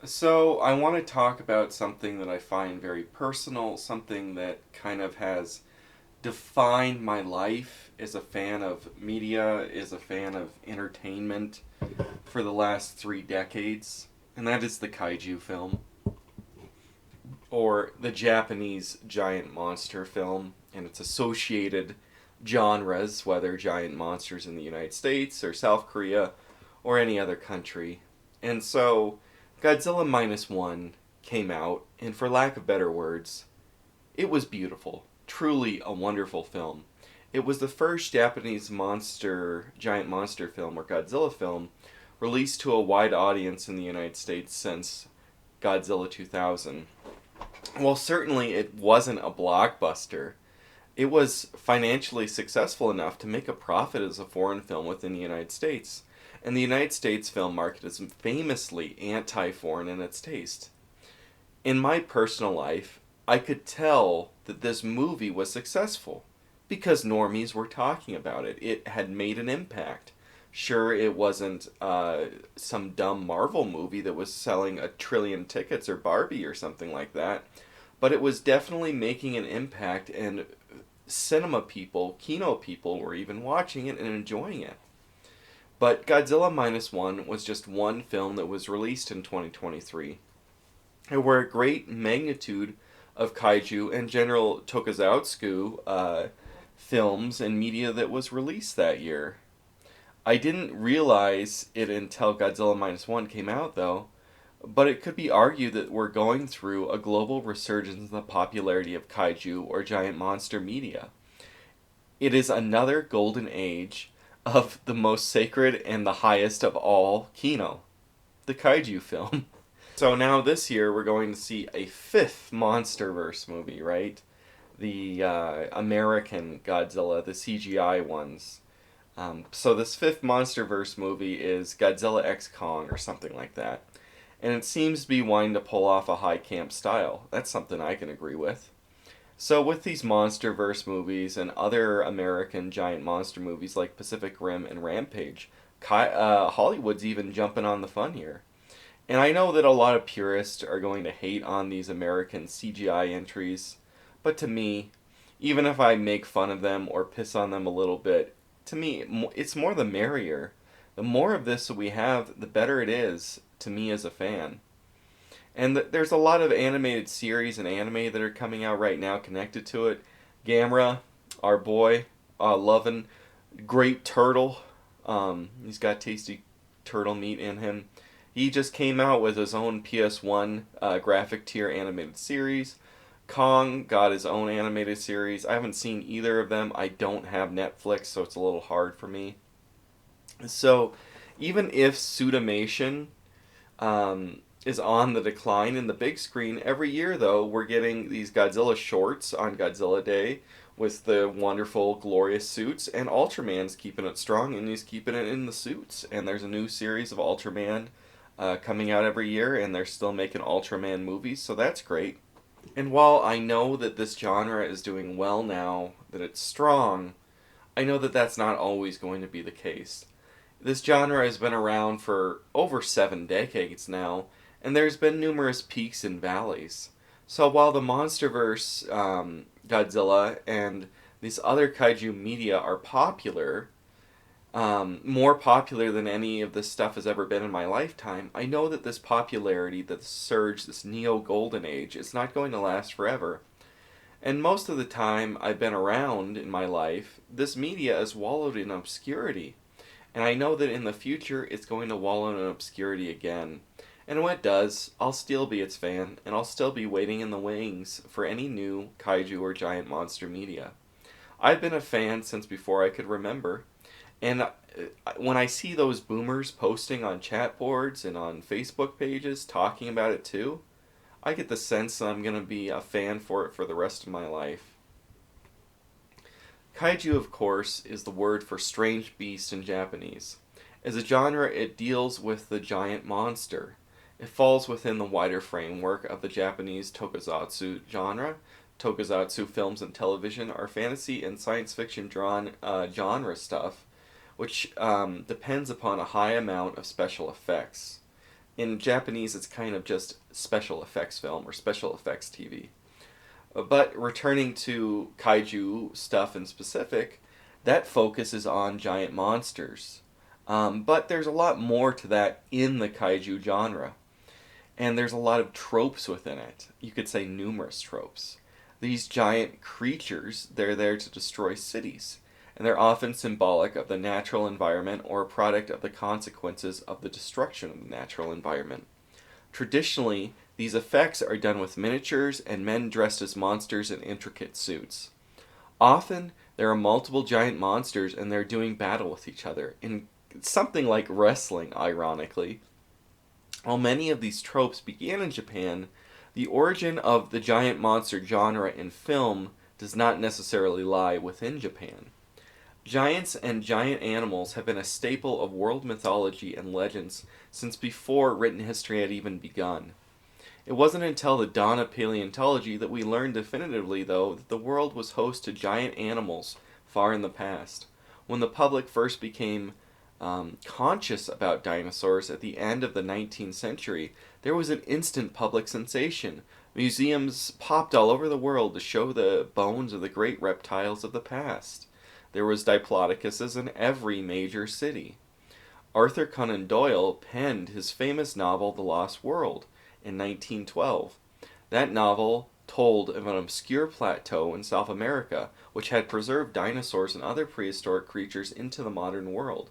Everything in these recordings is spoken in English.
So, I want to talk about something that I find very personal, something that kind of has defined my life as a fan of media, as a fan of entertainment for the last 3 decades, and that is the kaiju film, or the Japanese giant monster film, and its associated genres, whether giant monsters in the United States or South Korea or any other country. And so, Godzilla Minus One came out, and for lack of better words, it was beautiful. Truly a wonderful film. It was the first Japanese giant monster film, or Godzilla film, released to a wide audience in the United States since Godzilla 2000. Well, certainly it wasn't a blockbuster. It was financially successful enough to make a profit as a foreign film within the United States. And the United States film market is famously anti foreign in its taste. In my personal life, I could tell that this movie was successful because normies were talking about it. It had made an impact. Sure, it wasn't some dumb Marvel movie that was selling a trillion tickets or Barbie or something like that, but it was definitely making an impact, and cinema people, kino people, were even watching it and enjoying it. But Godzilla Minus One was just one film that was released in 2023. There were a great magnitude of kaiju and general tokusatsu films and media that was released that year. I didn't realize it until Godzilla Minus One came out, though, but it could be argued that we're going through a global resurgence in the popularity of kaiju or giant monster media. It is another golden age of the most sacred and the highest of all kino, the kaiju film. So now this year we're going to see a fifth MonsterVerse movie, right? The American Godzilla, the CGI ones. So this fifth MonsterVerse movie is Godzilla X Kong or something like that. And it seems to be wanting to pull off a high camp style. That's something I can agree with. So with these MonsterVerse movies and other American giant monster movies like Pacific Rim and Rampage, Hollywood's even jumping on the fun here. And I know that a lot of purists are going to hate on these American CGI entries, but to me, even if I make fun of them or piss on them a little bit, to me, it's more the merrier. The more of this we have, the better it is to me as a fan. And there's a lot of animated series and anime that are coming out right now connected to it. Gamera, our boy, loving great turtle. He's got tasty turtle meat in him. He just came out with his own PS1 graphic tier animated series. Kong got his own animated series. I haven't seen either of them. I don't have Netflix, so it's a little hard for me. So, even if Suitamation is on the decline in the big screen, every year, though, we're getting these Godzilla shorts on Godzilla Day with the wonderful, glorious suits, and Ultraman's keeping it strong, and he's keeping it in the suits. And there's a new series of Ultraman coming out every year, and they're still making Ultraman movies, so that's great. And while I know that this genre is doing well now, that it's strong, I know that that's not always going to be the case. This genre has been around for over 7 decades now, and there's been numerous peaks and valleys. So while the MonsterVerse, Godzilla, and these other kaiju media are popular, more popular than any of this stuff has ever been in my lifetime, I know that this popularity, this surge, this neo golden age, is not going to last forever. And most of the time I've been around in my life, this media is wallowed in obscurity. And I know that in the future it's going to wallow in obscurity again. And when it does, I'll still be its fan, and I'll still be waiting in the wings for any new kaiju or giant monster media. I've been a fan since before I could remember, and when I see those boomers posting on chat boards and on Facebook pages talking about it too, I get the sense that I'm going to be a fan for it for the rest of my life. Kaiju, of course, is the word for strange beast in Japanese. As a genre, it deals with the giant monster. It falls within the wider framework of the Japanese tokusatsu genre. Tokusatsu films and television are fantasy and science fiction drawn genre stuff, which depends upon a high amount of special effects. In Japanese, it's kind of just special effects film or special effects TV. But returning to kaiju stuff in specific, that focuses on giant monsters. But there's a lot more to that in the kaiju genre. And there's a lot of tropes within it. You could say numerous tropes. These giant creatures, they're there to destroy cities. And they're often symbolic of the natural environment or a product of the consequences of the destruction of the natural environment. Traditionally, these effects are done with miniatures and men dressed as monsters in intricate suits. Often, there are multiple giant monsters and they're doing battle with each other, in something like wrestling, ironically. While many of these tropes began in Japan, the origin of the giant monster genre in film does not necessarily lie within Japan. Giants and giant animals have been a staple of world mythology and legends since before written history had even begun. It wasn't until the dawn of paleontology that we learned definitively, though, that the world was host to giant animals far in the past. When the public first became conscious about dinosaurs at the end of the 19th century, there was an instant public sensation. Museums popped all over the world to show the bones of the great reptiles of the past. There was Diplodocuses in every major city. Arthur Conan Doyle penned his famous novel The Lost World in 1912. That novel told of an obscure plateau in South America which had preserved dinosaurs and other prehistoric creatures into the modern world.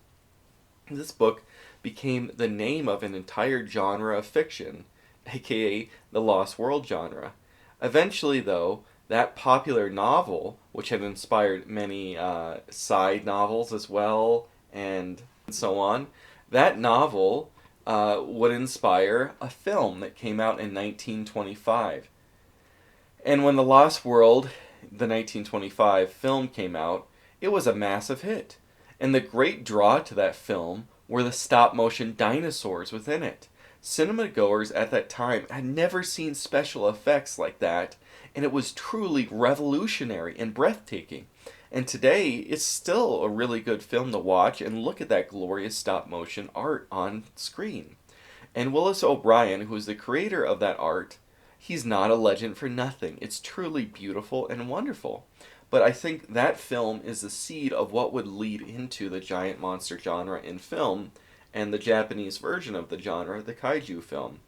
This book became the name of an entire genre of fiction, aka the Lost World genre. Eventually, though, that popular novel, which had inspired many side novels as well, and so on, that novel would inspire a film that came out in 1925. And when The Lost World, the 1925 film, came out, it was a massive hit. And the great draw to that film were the stop-motion dinosaurs within it. Cinema goers at that time had never seen special effects like that, and it was truly revolutionary and breathtaking. And today, it's still a really good film to watch, and look at that glorious stop-motion art on screen. And Willis O'Brien, who is the creator of that art, he's not a legend for nothing. It's truly beautiful and wonderful. But I think that film is the seed of what would lead into the giant monster genre in film, and the Japanese version of the genre, the kaiju film.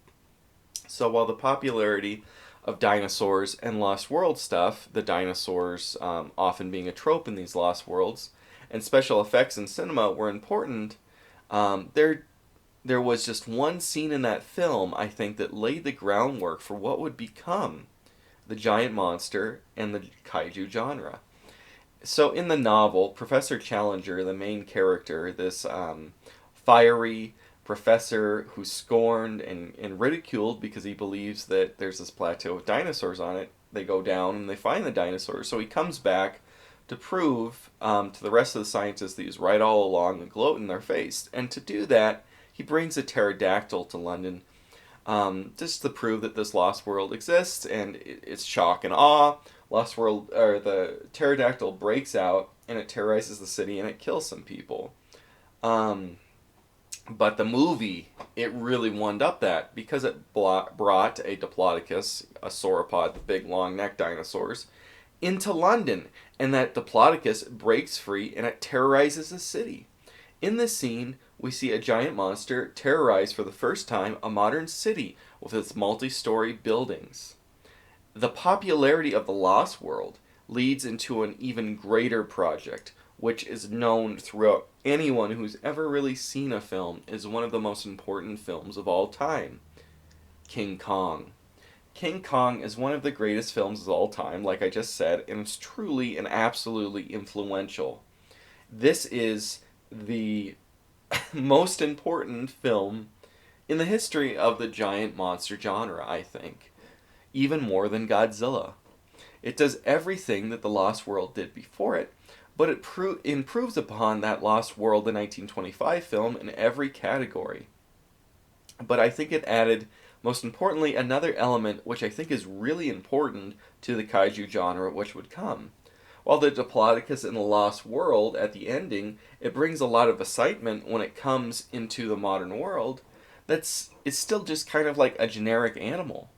So while the popularity of dinosaurs and Lost World stuff, the dinosaurs often being a trope in these Lost Worlds, and special effects in cinema were important, there was just one scene in that film, I think, that laid the groundwork for what would become the giant monster and the kaiju genre. So in the novel, Professor Challenger, the main character, this fiery professor who's scorned and ridiculed because he believes that there's this plateau with dinosaurs on it. They go down and they find the dinosaurs. So he comes back to prove to the rest of the scientists that he's right all along and gloat in their face. And to do that, he brings a pterodactyl to London just to prove that this lost world exists, and it's shock and awe. Lost World, or the pterodactyl breaks out and it terrorizes the city and it kills some people. But the movie, it really one-upped that because it brought a Diplodocus, a sauropod, the big long neck dinosaurs, into London, and that Diplodocus breaks free and it terrorizes the city. In this scene, we see a giant monster terrorize for the first time a modern city with its multi-story buildings. The popularity of The Lost World leads into an even greater project, which is known throughout anyone who's ever really seen a film as one of the most important films of all time. King Kong. King Kong is one of the greatest films of all time, like I just said, and it's truly and absolutely influential. This is the most important film in the history of the giant monster genre, I think. Even more than Godzilla. It does everything that The Lost World did before it, but it improves upon that Lost World, the 1925 film, in every category. But I think it added, most importantly, another element which I think is really important to the kaiju genre which would come. While the Diplodocus in The Lost World, at the ending, it brings a lot of excitement when it comes into the modern world, it's still just kind of like a generic animal.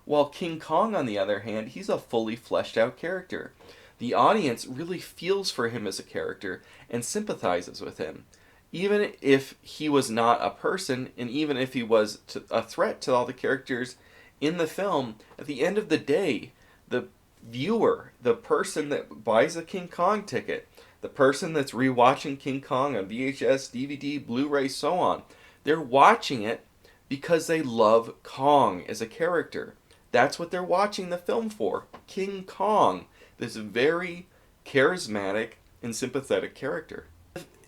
While King Kong, on the other hand, he's a fully fleshed out character. The audience really feels for him as a character and sympathizes with him. Even if he was not a person, and even if he was a threat to all the characters in the film, at the end of the day, the viewer, the person that buys a King Kong ticket, the person that's rewatching King Kong on VHS, DVD, Blu-ray, so on, they're watching it because they love Kong as a character. That's what they're watching the film for. King Kong, this very charismatic and sympathetic character.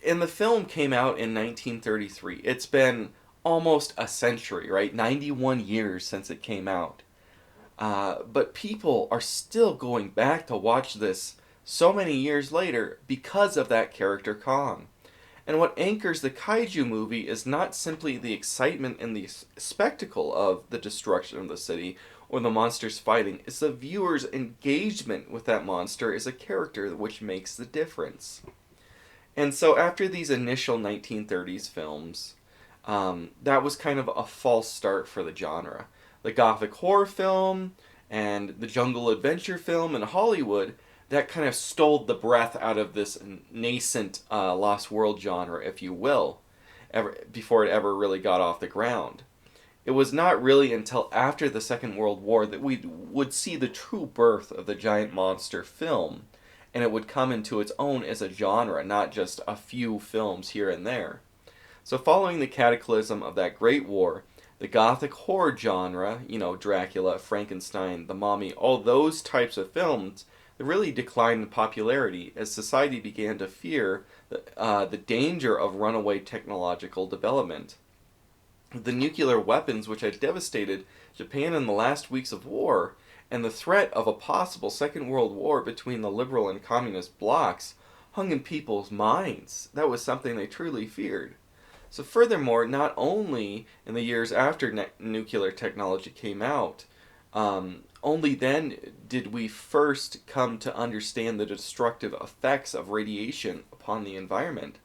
And the film came out in 1933. It's been almost a century, right? 91 years since it came out. But people are still going back to watch this so many years later because of that character Kong. And what anchors the Kaiju movie is not simply the excitement and the spectacle of the destruction of the city or the monsters fighting, it's the viewer's engagement with that monster as a character which makes the difference. And so after these initial 1930s films, that was kind of a false start for the genre. The gothic horror film and the jungle adventure film in Hollywood, that kind of stole the breath out of this nascent Lost World genre, if you will, before it ever really got off the ground. It was not really until after the Second World War that we would see the true birth of the giant monster film, and it would come into its own as a genre, not just a few films here and there. So following the cataclysm of that Great War, the gothic horror genre, Dracula, Frankenstein, The Mummy, all those types of films, they really declined in popularity as society began to fear the danger of runaway technological development. The nuclear weapons which had devastated Japan in the last weeks of war, and the threat of a possible Second World War between the liberal and communist blocs hung in people's minds. That was something they truly feared. So furthermore, not only in the years after nuclear technology came out, only then did we first come to understand the destructive effects of radiation upon the environment.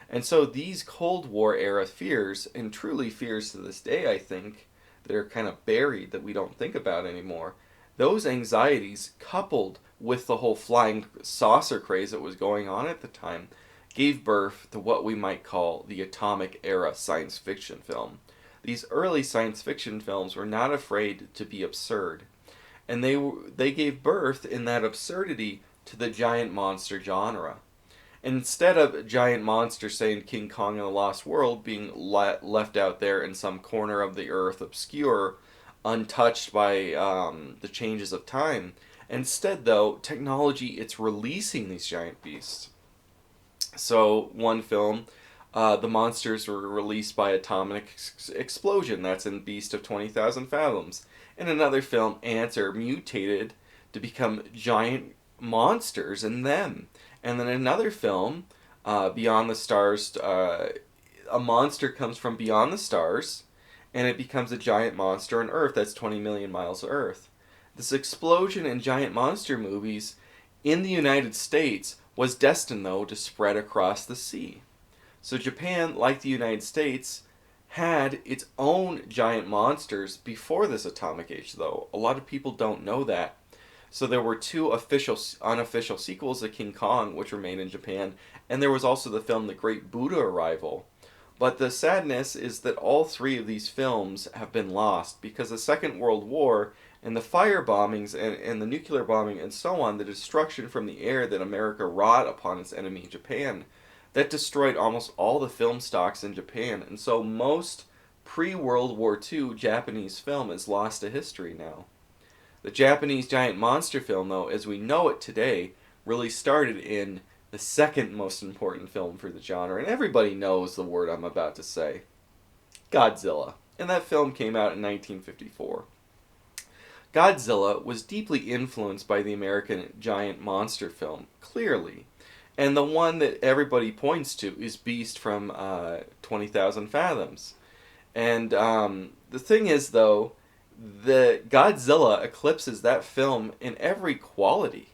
And so these Cold War era fears, and truly fears to this day, I think, that are kind of buried that we don't think about anymore, those anxieties, coupled with the whole flying saucer craze that was going on at the time, gave birth to what we might call the atomic era science fiction film. These early science fiction films were not afraid to be absurd, and they gave birth in that absurdity to the giant monster genre. Instead of giant monsters, say in King Kong and the Lost World, being left out there in some corner of the earth, obscure, untouched by the changes of time, instead, though, technology, it's releasing these giant beasts. So, one film, the monsters were released by atomic explosion. That's in Beast of 20,000 Fathoms. In another film, ants are mutated to become giant monsters in them. And then another film, Beyond the Stars, a monster comes from beyond the stars, and it becomes a giant monster on Earth. That's 20 million miles of Earth. This explosion in giant monster movies in the United States was destined, though, to spread across the sea. So Japan, like the United States, had its own giant monsters before this atomic age, though. A lot of people don't know that. So there were two unofficial sequels of King Kong, which were made in Japan, and there was also the film The Great Buddha Arrival. But the sadness is that all three of these films have been lost because the Second World War and the fire bombings and the nuclear bombing and so on, the destruction from the air that America wrought upon its enemy Japan, that destroyed almost all the film stocks in Japan. And so most pre-World War II Japanese film is lost to history now. The Japanese giant monster film, though, as we know it today, really started in the second most important film for the genre, and everybody knows the word I'm about to say. Godzilla. And that film came out in 1954. Godzilla was deeply influenced by the American giant monster film, clearly. And the one that everybody points to is Beast from 20,000 Fathoms. And the thing is, though, the Godzilla eclipses that film in every quality,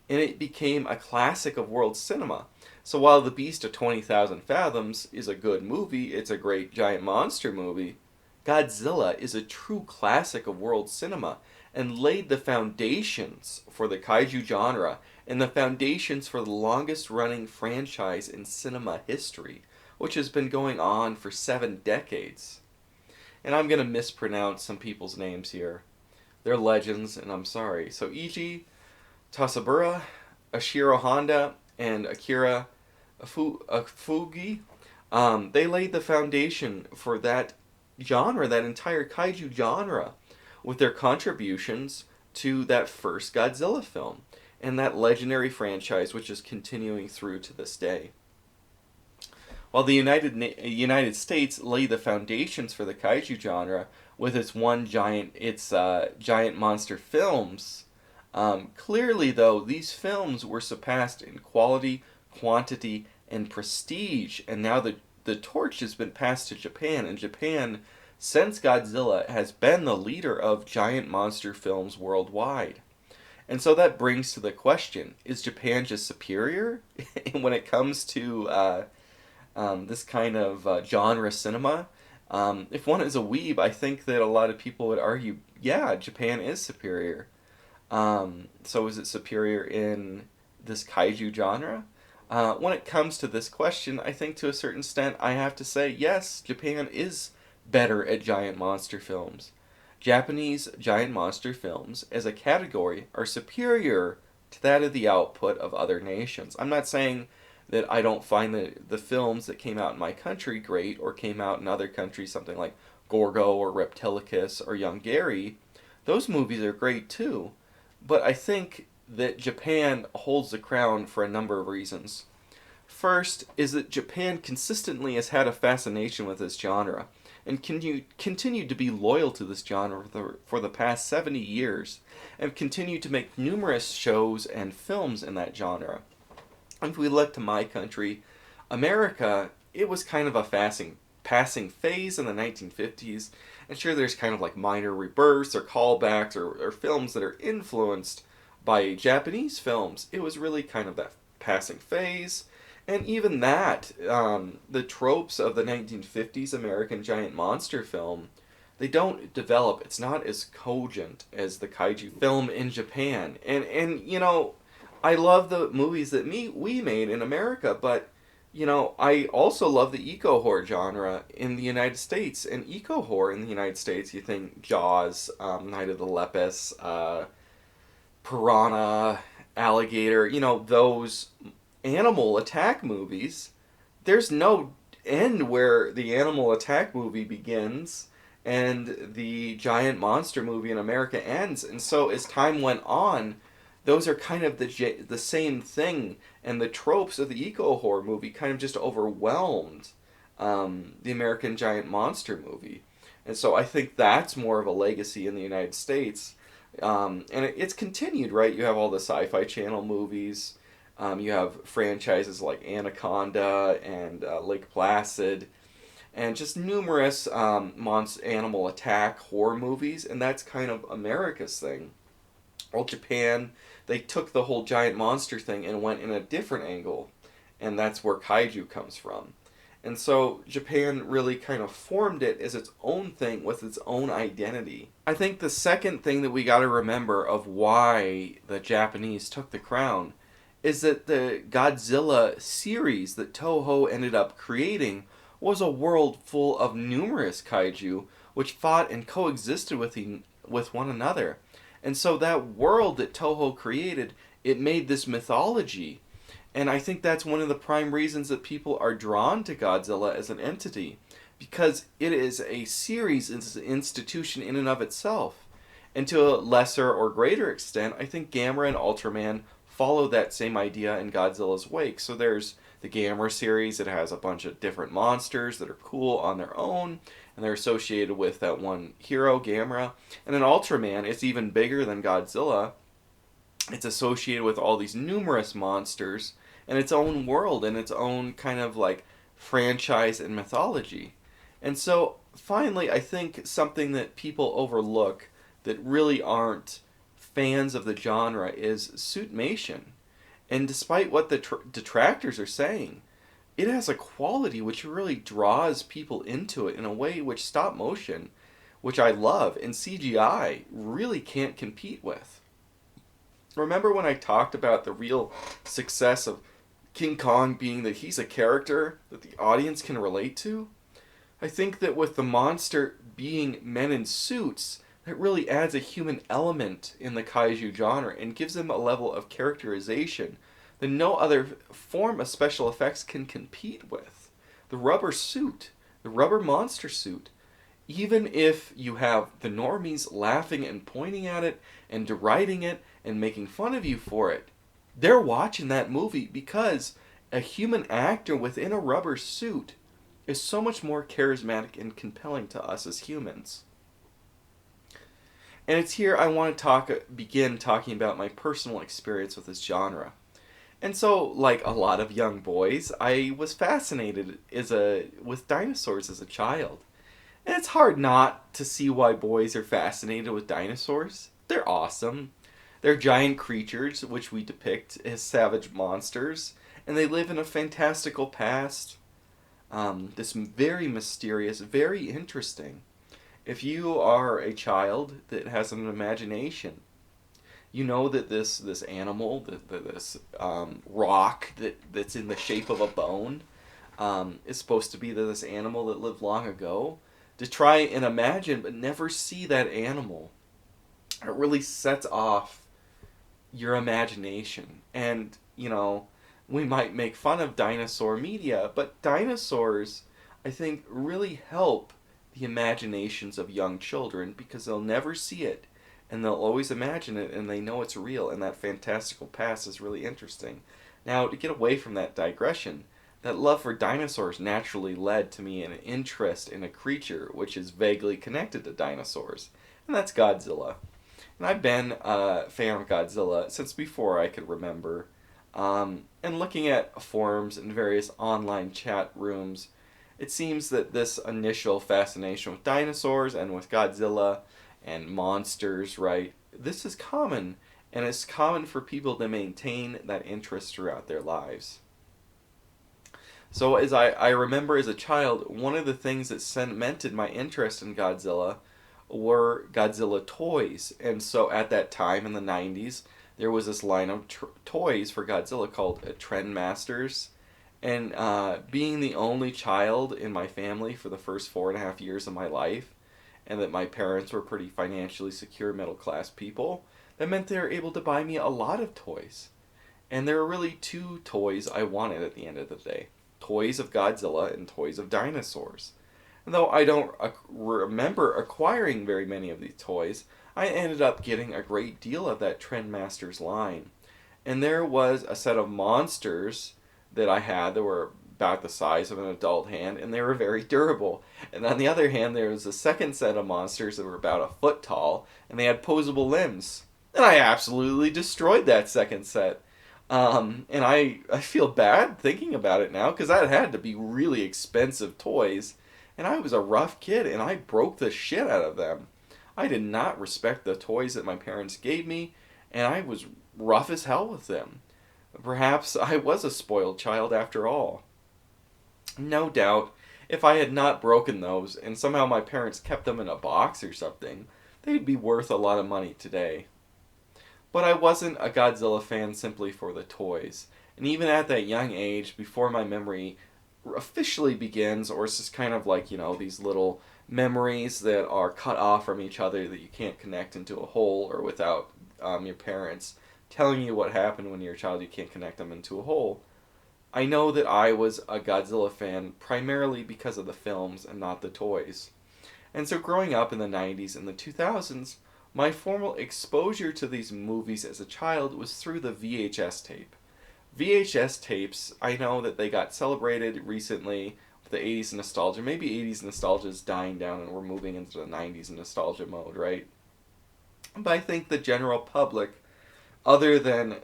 and it became a classic of world cinema. So while The Beast of 20,000 Fathoms is a good movie, it's a great giant monster movie, Godzilla is a true classic of world cinema and laid the foundations for the kaiju genre and the foundations for the longest running franchise in cinema history, which has been going on for 7 decades. And I'm going to mispronounce some people's names here. They're legends, and I'm sorry. So Eiji Tasabura, Ashiro Honda, and Akira Fugi, they laid the foundation for that genre, that entire kaiju genre, with their contributions to that first Godzilla film and that legendary franchise which is continuing through to this day. While the United States laid the foundations for the kaiju genre with its giant monster films, clearly though these films were surpassed in quality, quantity, and prestige, and now the torch has been passed to Japan, and Japan, since Godzilla, has been the leader of giant monster films worldwide. And so that brings to the question, is Japan just superior when it comes to this kind of genre cinema? If one is a weeb, I think that a lot of people would argue, yeah, Japan is superior. So is it superior in this kaiju genre? When it comes to this question, I think to a certain extent I have to say, yes, Japan is better at giant monster films. Japanese giant monster films, as a category, are superior to that of the output of other nations. I'm not saying that I don't find the films that came out in my country great, or came out in other countries, something like Gorgo or Reptilicus or Young Gary. Those movies are great too. But I think that Japan holds the crown for a number of reasons. First is that Japan consistently has had a fascination with this genre and continued to be loyal to this genre for the past 70 years and continued to make numerous shows and films in that genre. And if we look to my country, America, it was kind of a passing phase in the 1950s, and sure, there's kind of like minor rebirths or callbacks or films that are influenced by Japanese films. It was really kind of that passing phase. And even that, the tropes of the 1950s American giant monster film, they don't develop. It's not as cogent as the kaiju film in Japan. And you know, I love the movies that we made in America, but you know, I also love the eco-horror genre in the United States. And eco-horror in the United States, you think Jaws, Night of the Lepus, Piranha, Alligator, you know, those animal attack movies, there's no end where the animal attack movie begins and the giant monster movie in America ends. And so as time went on, those are kind of the same thing, and the tropes of the eco-horror movie kind of just overwhelmed the American giant monster movie. And so I think that's more of a legacy in the United States. And it's continued, right? You have all the Sci-Fi Channel movies. You have franchises like Anaconda and Lake Placid, and just numerous animal attack horror movies, and that's kind of America's thing. Well, Japan, they took the whole giant monster thing and went in a different angle, and that's where kaiju comes from. And so Japan really kind of formed it as its own thing with its own identity. I think the second thing that we got to remember of why the Japanese took the crown is that the Godzilla series that Toho ended up creating was a world full of numerous kaiju which fought and coexisted with one another. And so that world that Toho created, it made this mythology. And I think that's one of the prime reasons that people are drawn to Godzilla as an entity, because it is a series, it's an institution in and of itself. And to a lesser or greater extent, I think Gamera and Ultraman follow that same idea in Godzilla's wake. So there's the Gamera series. It has a bunch of different monsters that are cool on their own, and they're associated with that one hero, Gamera. And in Ultraman, it's even bigger than Godzilla. It's associated with all these numerous monsters and its own world and its own kind of like franchise and mythology. And so finally, I think something that people overlook that really aren't fans of the genre is Suitmation. And despite what the detractors are saying, it has a quality which really draws people into it in a way which stop motion, which I love, and CGI really can't compete with. Remember when I talked about the real success of King Kong being that he's a character that the audience can relate to? I think that with the monster being men in suits, that really adds a human element in the kaiju genre and gives them a level of characterization that no other form of special effects can compete with. The rubber suit, the rubber monster suit, even if you have the normies laughing and pointing at it and deriding it and making fun of you for it, they're watching that movie because a human actor within a rubber suit is so much more charismatic and compelling to us as humans. And it's here I want to begin talking about my personal experience with this genre. And so, like a lot of young boys, I was fascinated with dinosaurs as a child. And it's hard not to see why boys are fascinated with dinosaurs. They're awesome. They're giant creatures, which we depict as savage monsters, and they live in a fantastical past. This very mysterious, very interesting. If you are a child that has an imagination, you know that this animal, this rock that's in the shape of a bone, is supposed to be this animal that lived long ago. To try and imagine but never see that animal, it really sets off your imagination. And, we might make fun of dinosaur media, but dinosaurs, I think, really help the imaginations of young children because they'll never see it and they'll always imagine it and they know it's real, and that fantastical past is really interesting. Now, to get away from that digression, that love for dinosaurs naturally led to me an interest in a creature which is vaguely connected to dinosaurs, and that's Godzilla. And I've been a fan of Godzilla since before I could remember. And looking at forums and various online chat rooms, it seems that this initial fascination with dinosaurs and with Godzilla and monsters, right, this is common, and it's common for people to maintain that interest throughout their lives. So as I remember as a child, one of the things that cemented my interest in Godzilla were Godzilla toys. And so at that time in the 90s, there was this line of toys for Godzilla called Trendmasters. And being the only child in my family for the first 4.5 years of my life, and that my parents were pretty financially secure middle class people, that meant they were able to buy me a lot of toys. And there were really two toys I wanted at the end of the day. Toys of Godzilla and toys of dinosaurs. And though I don't remember acquiring very many of these toys, I ended up getting a great deal of that Trendmasters line. And there was a set of monsters that I had that were about the size of an adult hand, and they were very durable. And on the other hand, there was a second set of monsters that were about a foot tall, and they had posable limbs. And I absolutely destroyed that second set. And I feel bad thinking about it now, because that had to be really expensive toys. And I was a rough kid, and I broke the shit out of them. I did not respect the toys that my parents gave me, and I was rough as hell with them. Perhaps I was a spoiled child after all. No doubt, if I had not broken those, and somehow my parents kept them in a box or something, they'd be worth a lot of money today. But I wasn't a Godzilla fan simply for the toys. And even at that young age, before my memory officially begins, or it's just kind of like, these little memories that are cut off from each other that you can't connect into a whole, or without your parents telling you what happened when you're a child, you can't connect them into a whole. I know that I was a Godzilla fan primarily because of the films and not the toys. And so growing up in the 90s and the 2000s, my formal exposure to these movies as a child was through the VHS tape. VHS tapes, I know that they got celebrated recently with the 80s nostalgia. Maybe 80s nostalgia is dying down and we're moving into the 90s nostalgia mode, right? But I think the general public, other than,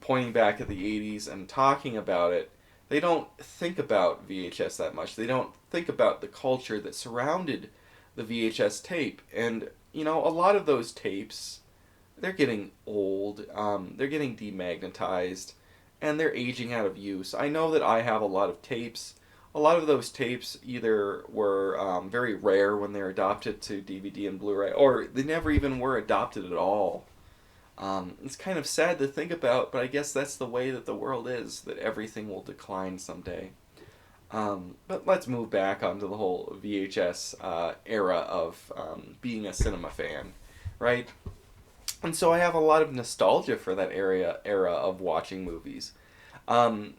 pointing back at the 80s and talking about it, they don't think about VHS that much. They don't think about the culture that surrounded the VHS tape. And, a lot of those tapes, they're getting old, they're getting demagnetized, and they're aging out of use. I know that I have a lot of tapes. A lot of those tapes either were very rare when they were adopted to DVD and Blu-ray, or they never even were adopted at all. It's kind of sad to think about, but I guess that's the way that the world is, that everything will decline someday. But let's move back onto the whole VHS era of being a cinema fan, right? And so I have a lot of nostalgia for that era of watching movies. And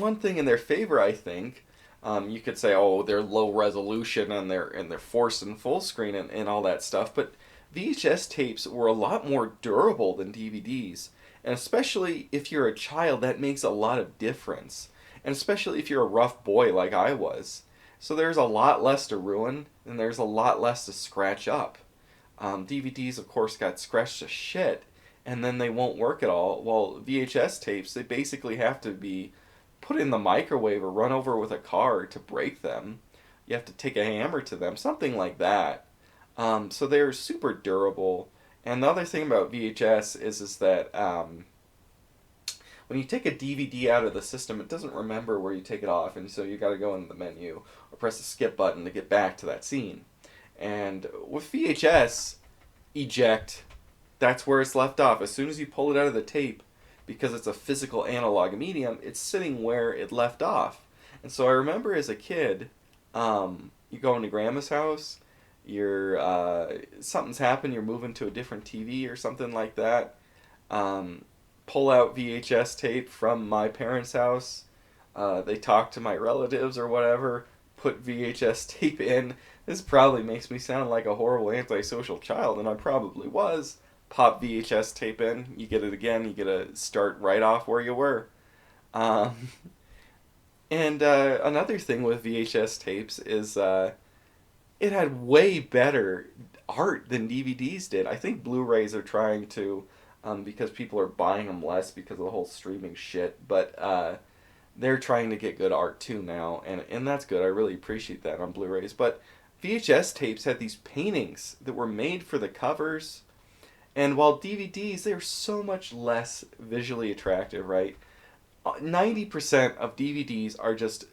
one thing in their favor, I think, you could say, oh, they're low resolution and they're forced and full screen and all that stuff, but VHS tapes were a lot more durable than DVDs. And especially if you're a child, that makes a lot of difference. And especially if you're a rough boy like I was. So there's a lot less to ruin, and there's a lot less to scratch up. DVDs, of course, got scratched to shit, and then they won't work at all. While VHS tapes, they basically have to be put in the microwave or run over with a car to break them. You have to take a hammer to them, something like that. So they're super durable. And the other thing about VHS is that when you take a DVD out of the system, it doesn't remember where you take it off, and so you got to go into the menu or press the skip button to get back to that scene. And with VHS, eject, that's where it's left off. As soon as you pull it out of the tape, because it's a physical analog medium, it's sitting where it left off. And so I remember as a kid, you go into grandma's house, something's happened, you're moving to a different TV or something like that. Pull out VHS tape from my parents' house. They talk to my relatives or whatever, put VHS tape in. This probably makes me sound like a horrible antisocial child, and I probably was. Pop VHS tape in, you get it again, you get to start right off where you were. Um, and another thing with VHS tapes is it had way better art than DVDs did. I think Blu-rays are trying to, because people are buying them less because of the whole streaming shit, but they're trying to get good art too now, and that's good. I really appreciate that on Blu-rays. But VHS tapes had these paintings that were made for the covers, and while DVDs, they're so much less visually attractive, right? 90% of DVDs are just,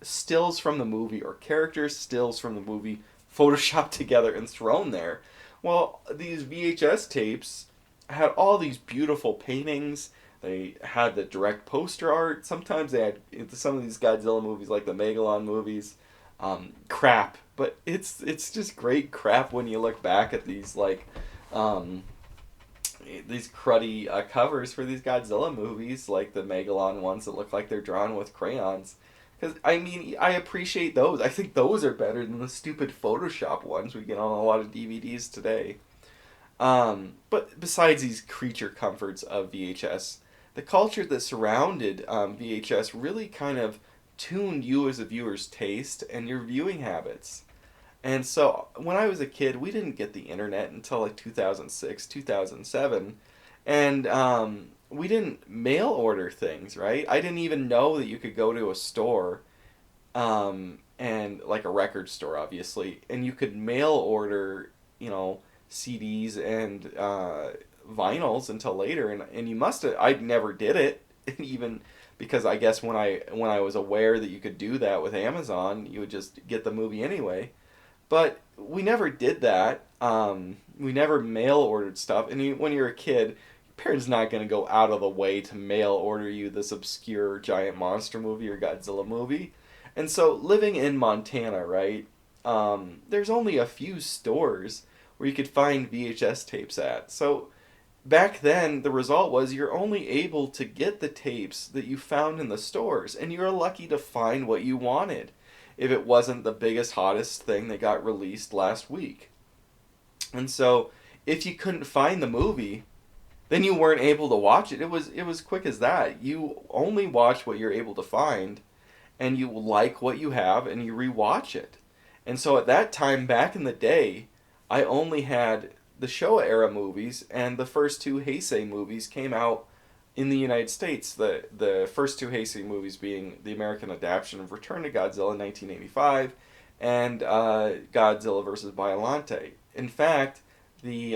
stills from the movie or characters stills from the movie photoshopped together and thrown there. Well, these VHS tapes had all these beautiful paintings. They had the direct poster art. Sometimes they had some of these Godzilla movies, like the Megalon movies, crap. But it's just great crap when you look back at these these cruddy covers for these Godzilla movies, like the Megalon ones that look like they're drawn with crayons. Because, I mean, I appreciate those. I think those are better than the stupid Photoshop ones we get on a lot of DVDs today. But besides these creature comforts of VHS, the culture that surrounded VHS really kind of tuned you as a viewer's taste and your viewing habits. And so when I was a kid, we didn't get the internet until like 2006, 2007. And we didn't mail order things, right? I didn't even know that you could go to a store, and like a record store, obviously, and you could mail order, CDs and vinyls until later. And you must have, I never did it, even because I guess when I was aware that you could do that with Amazon, you would just get the movie anyway. But we never did that. We never mail ordered stuff. And when you're a kid, your parents not going to go out of the way to mail order you this obscure giant monster movie or Godzilla movie. And so living in Montana, right, there's only a few stores where you could find VHS tapes at. So back then, the result was you're only able to get the tapes that you found in the stores. And you're lucky to find what you wanted, if it wasn't the biggest, hottest thing that got released last week. And so, if you couldn't find the movie, then you weren't able to watch it. It was quick as that. You only watch what you're able to find, and you like what you have, and you rewatch it. And so at that time, back in the day, I only had the Showa era movies, and the first two Heisei movies came out in the United States. The first two Heisei movies being the American adaptation of Return to Godzilla in 1985 and Godzilla vs. Biollante. In fact, the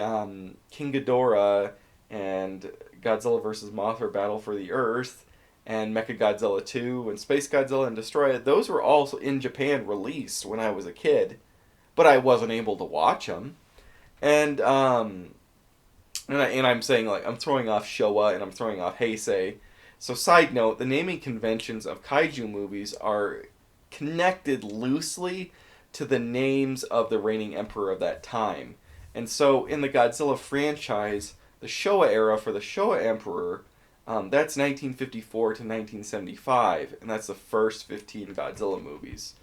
King Ghidorah and Godzilla vs. Mothra Battle for the Earth and Mechagodzilla 2 and Space Godzilla and Destroya, those were all in Japan released when I was a kid, but I wasn't able to watch them. And I'm saying, like, I'm throwing off Showa and I'm throwing off Heisei. So side note, the naming conventions of kaiju movies are connected loosely to the names of the reigning emperor of that time. And so in the Godzilla franchise, the Showa era for the Showa emperor, that's 1954 to 1975, and that's the first 15 Godzilla movies.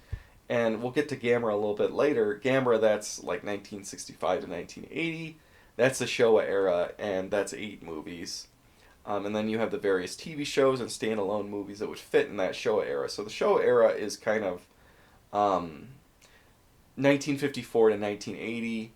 And we'll get to Gamera a little bit later. Gamera, that's like 1965 to 1980. That's the Showa era, and that's 8 movies. And then you have the various TV shows and standalone movies that would fit in that Showa era. So the Showa era is kind of 1954 to 1980.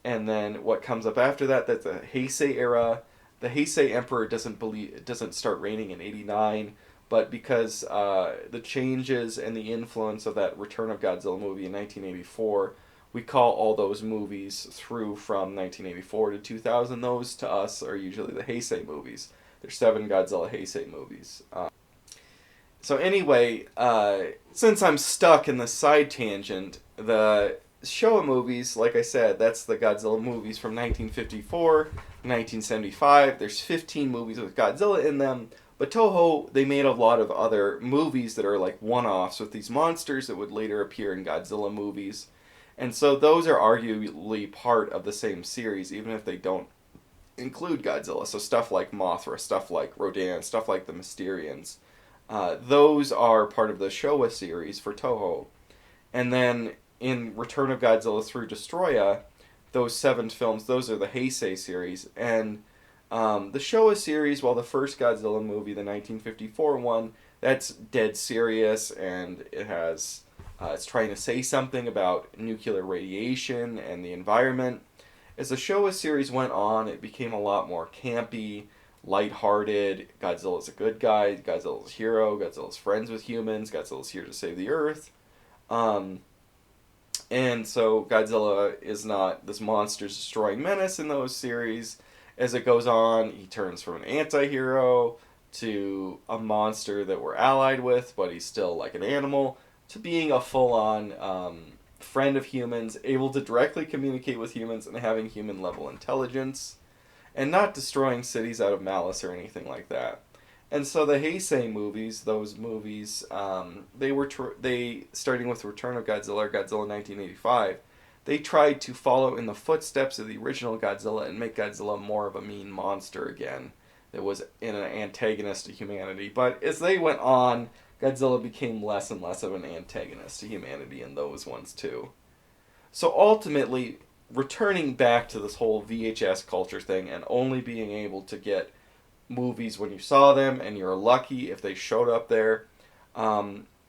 And then what comes up after that, that's the Heisei era. The Heisei emperor doesn't start reigning in 89, but because the changes and the influence of that Return of Godzilla movie in 1984, we call all those movies through from 1984 to 2000. Those to us are usually the Heisei movies. There's 7 Godzilla Heisei movies. So anyway, since I'm stuck in the side tangent, the Showa movies, like I said, that's the Godzilla movies from 1954 to 1975. There's 15 movies with Godzilla in them. But Toho, they made a lot of other movies that are like one-offs with these monsters that would later appear in Godzilla movies. And so those are arguably part of the same series, even if they don't include Godzilla. So stuff like Mothra, stuff like Rodan, stuff like the Mysterians. Those are part of the Showa series for Toho. And then in Return of Godzilla through Destroya, those 7 films, those are the Heisei series. And the Showa series, while the first Godzilla movie, the 1954 one, that's dead serious, and it has it's trying to say something about nuclear radiation and the environment. As the Showa series went on, it became a lot more campy, lighthearted. Godzilla's a good guy, Godzilla's a hero, Godzilla's friends with humans, Godzilla's here to save the Earth. And so Godzilla is not this monsters destroying menace in those series. As it goes on, he turns from an anti-hero to a monster that we're allied with, but he's still like an animal, to being a full-on friend of humans, able to directly communicate with humans and having human-level intelligence, and not destroying cities out of malice or anything like that. And so the Heisei movies, those movies, they starting with Return of Godzilla, or Godzilla 1985, they tried to follow in the footsteps of the original Godzilla and make Godzilla more of a mean monster again that was an antagonist to humanity. But as they went on, Godzilla became less and less of an antagonist to humanity in those ones too. So ultimately, returning back to this whole VHS culture thing and only being able to get movies when you saw them, and you're lucky if they showed up there.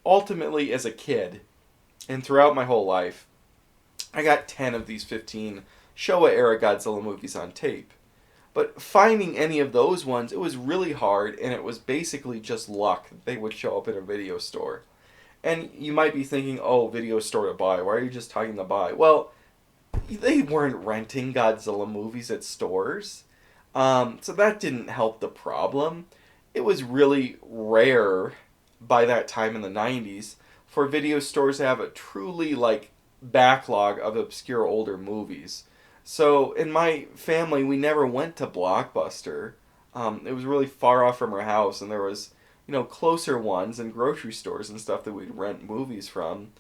Ultimately, as a kid, and throughout my whole life, I got 10 of these 15 Showa-era Godzilla movies on tape. But finding any of those ones, it was really hard, and it was basically just luck that they would show up at a video store. And you might be thinking, oh, video store to buy, why are you just talking to buy? Well, they weren't renting Godzilla movies at stores. So that didn't help the problem. It was really rare by that time in the 90s for video stores to have a truly backlog of obscure older movies. So in my family, we never went to Blockbuster. It was really far off from our house, and there was, closer ones and grocery stores and stuff that we'd rent movies from.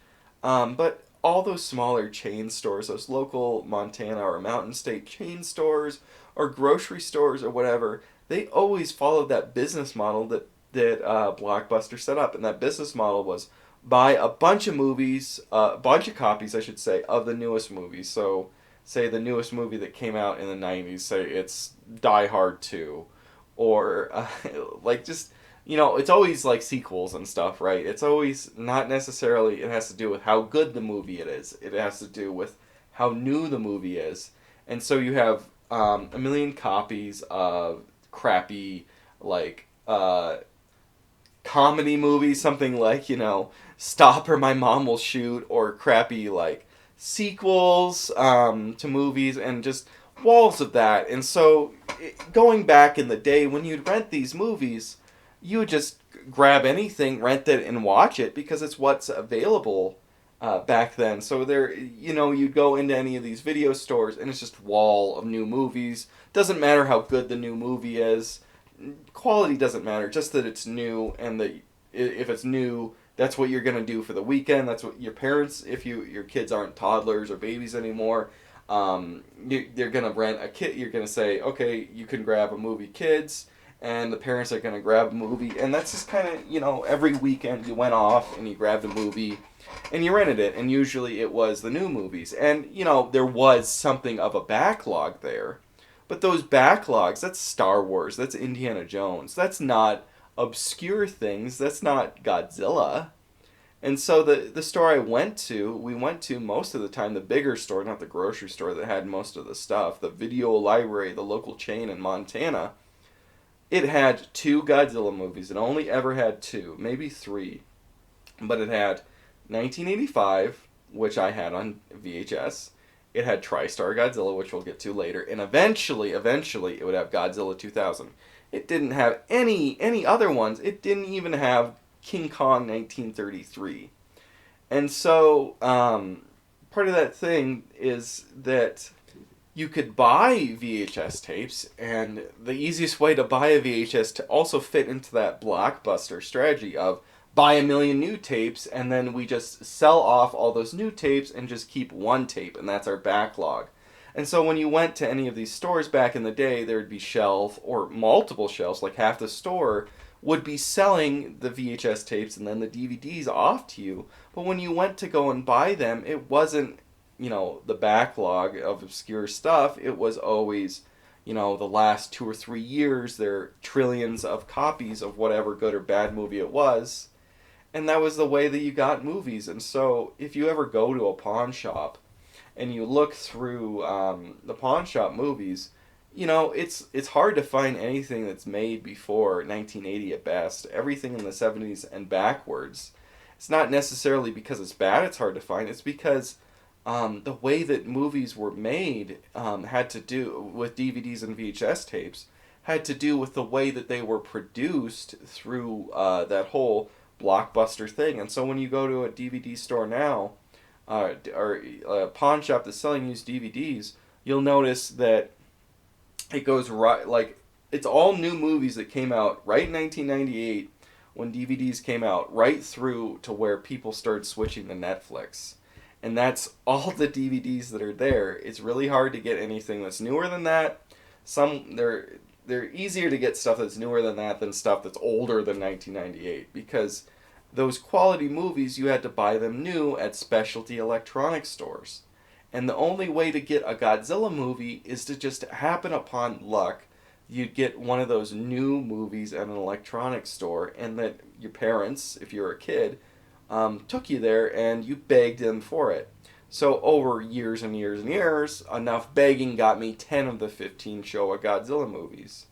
But all those smaller chain stores, those local Montana or Mountain State chain stores or grocery stores or whatever, they always followed that business model that Blockbuster set up. And that business model was buy a bunch of movies, a bunch of copies, I should say, of the newest movies. So, say the newest movie that came out in the 90s, say it's Die Hard 2. Or, it's always sequels and stuff, right? It's always not necessarily, it has to do with how good the movie it is. It has to do with how new the movie is. And so you have a million copies of crappy, comedy movies, something like, Stop or My Mom Will Shoot, or crappy, sequels to movies, and just walls of that. And so, going back in the day, when you'd rent these movies, you would just grab anything, rent it, and watch it because it's what's available back then. So there, you'd go into any of these video stores and it's just a wall of new movies. Doesn't matter how good the new movie is. Quality doesn't matter, just that it's new, and that if it's new, that's what you're gonna do for the weekend. That's what your parents, if your kids aren't toddlers or babies anymore, you're gonna rent a kit. You're gonna say, okay, you can grab a movie, kids, and the parents are gonna grab a movie, and that's just kind of every weekend you went off and you grabbed a movie, and you rented it, and usually it was the new movies, and there was something of a backlog there. But those backlogs, that's Star Wars, that's Indiana Jones, that's not obscure things, that's not Godzilla. And so the store we went to most of the time, the bigger store, not the grocery store that had most of the stuff, the video library, the local chain in Montana, it had two Godzilla movies. It only ever had two, maybe three. But it had 1985, which I had on VHS. It had TriStar Godzilla, which we'll get to later, and eventually, it would have Godzilla 2000. It didn't have any other ones. It didn't even have King Kong 1933. And so, part of that thing is that you could buy VHS tapes, and the easiest way to buy a VHS to also fit into that blockbuster strategy of buy a million new tapes, and then we just sell off all those new tapes and just keep one tape, and that's our backlog. And so when you went to any of these stores back in the day, there would be shelf or multiple shelves, like half the store would be selling the VHS tapes and then the DVDs off to you. But when you went to go and buy them, it wasn't, the backlog of obscure stuff. It was always, the last 2 or 3 years, there are trillions of copies of whatever good or bad movie it was. And that was the way that you got movies. And so if you ever go to a pawn shop and you look through the pawn shop movies, it's hard to find anything that's made before 1980 at best. Everything in the 70s and backwards. It's not necessarily because it's bad it's hard to find. It's because the way that movies were made had to do with DVDs and VHS tapes, had to do with the way that they were produced through that whole blockbuster thing. And so when you go to a DVD store now, or a pawn shop that's selling used DVDs, you'll notice that it goes right, like, it's all new movies that came out right in 1998 when DVDs came out, right through to where people started switching to Netflix. And that's all the DVDs that are there. It's really hard to get anything that's newer than that. They're easier to get stuff that's newer than that than stuff that's older than 1998, because those quality movies, you had to buy them new at specialty electronics stores. And the only way to get a Godzilla movie is to just happen upon luck. You'd get one of those new movies at an electronics store, and that your parents, if you were a kid, took you there and you begged them for it. So over years and years and years, enough begging got me 10 of the 15 Showa Godzilla movies.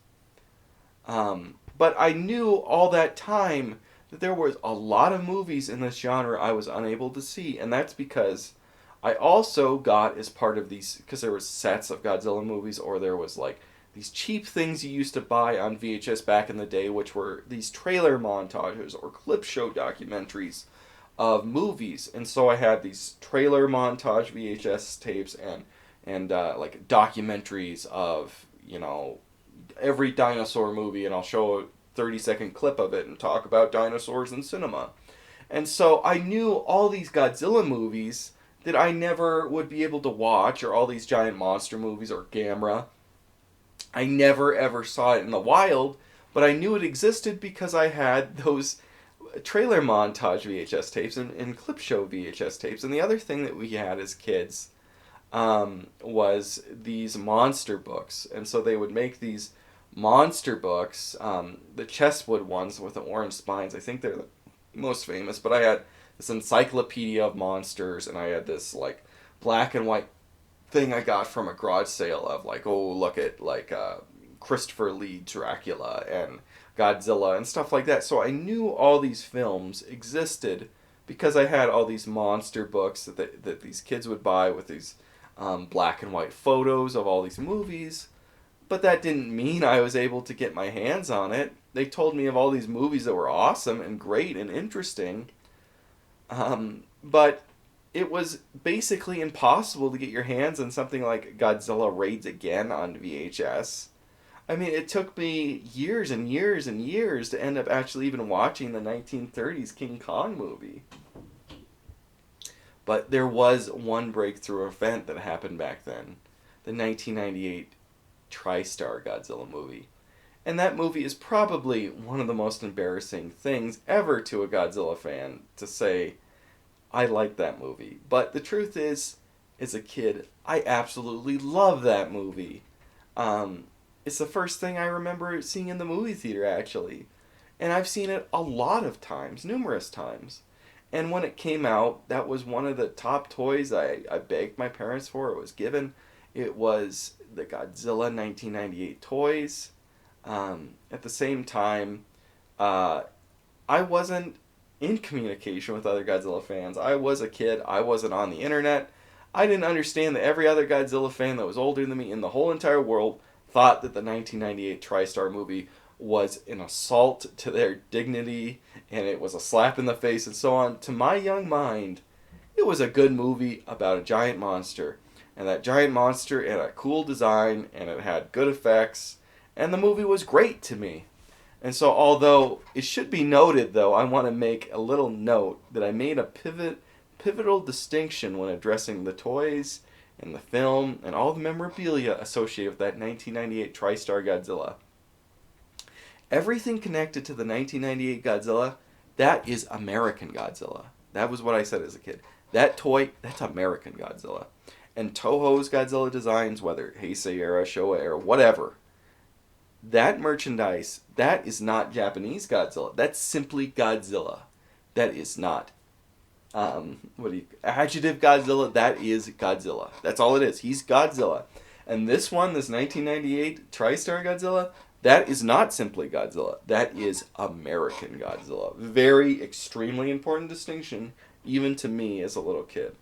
But I knew all that time that there was a lot of movies in this genre I was unable to see, and that's because I also got, as part of these, because there was sets of Godzilla movies, or there was like these cheap things you used to buy on VHS back in the day, which were these trailer montages or clip show documentaries of movies. And so I had these trailer montage VHS tapes and like documentaries of, every dinosaur movie, and I'll show a 30-second clip of it and talk about dinosaurs in cinema. And so I knew all these Godzilla movies that I never would be able to watch, or all these giant monster movies, or Gamera. I never ever saw it in the wild, but I knew it existed because I had those trailer montage VHS tapes and clip show VHS tapes. And the other thing that we had as kids was these monster books. And so they would make these monster books, the chesswood ones with the orange spines. I think they're the most famous, but I had this encyclopedia of monsters, and I had this like black and white thing I got from a garage sale of like, oh, look at like Christopher Lee Dracula and Godzilla and stuff like that. So I knew all these films existed because I had all these monster books that these kids would buy with these black and white photos of all these movies. But that didn't mean I was able to get my hands on it. They told me of all these movies that were awesome and great and interesting, but it was basically impossible to get your hands on something like Godzilla Raids Again on VHS. I mean, it took me years and years and years to end up actually even watching the 1930s King Kong movie. But there was one breakthrough event that happened back then, the 1998 TriStar Godzilla movie. And that movie is probably one of the most embarrassing things ever to a Godzilla fan to say, I like that movie. But the truth is, as a kid, I absolutely love that movie. It's the first thing I remember seeing in the movie theater, actually. And I've seen it a lot of times, numerous times. And when it came out, that was one of the top toys I begged my parents for. It was given. It was the Godzilla 1998 toys. At the same time, I wasn't in communication with other Godzilla fans. I was a kid. I wasn't on the internet. I didn't understand that every other Godzilla fan that was older than me in the whole entire world thought that the 1998 TriStar movie was an assault to their dignity and it was a slap in the face and so on. To my young mind, it was a good movie about a giant monster. And that giant monster had a cool design and it had good effects. And the movie was great to me. And so although it should be noted, though, I want to make a little note that I made a pivotal distinction when addressing the toys and the film and all the memorabilia associated with that 1998 TriStar Godzilla. Everything connected to the 1998 Godzilla, that is American Godzilla. That was what I said as a kid. That toy, that's American Godzilla. And Toho's Godzilla designs, whether Heisei era, Showa era, whatever, that merchandise, that is not Japanese Godzilla. That's simply Godzilla. That is not adjective Godzilla. That is Godzilla. That's all it is. He's Godzilla. And this one, this 1998 TriStar Godzilla, that is not simply Godzilla. That is American Godzilla. Very extremely important distinction, even to me as a little kid.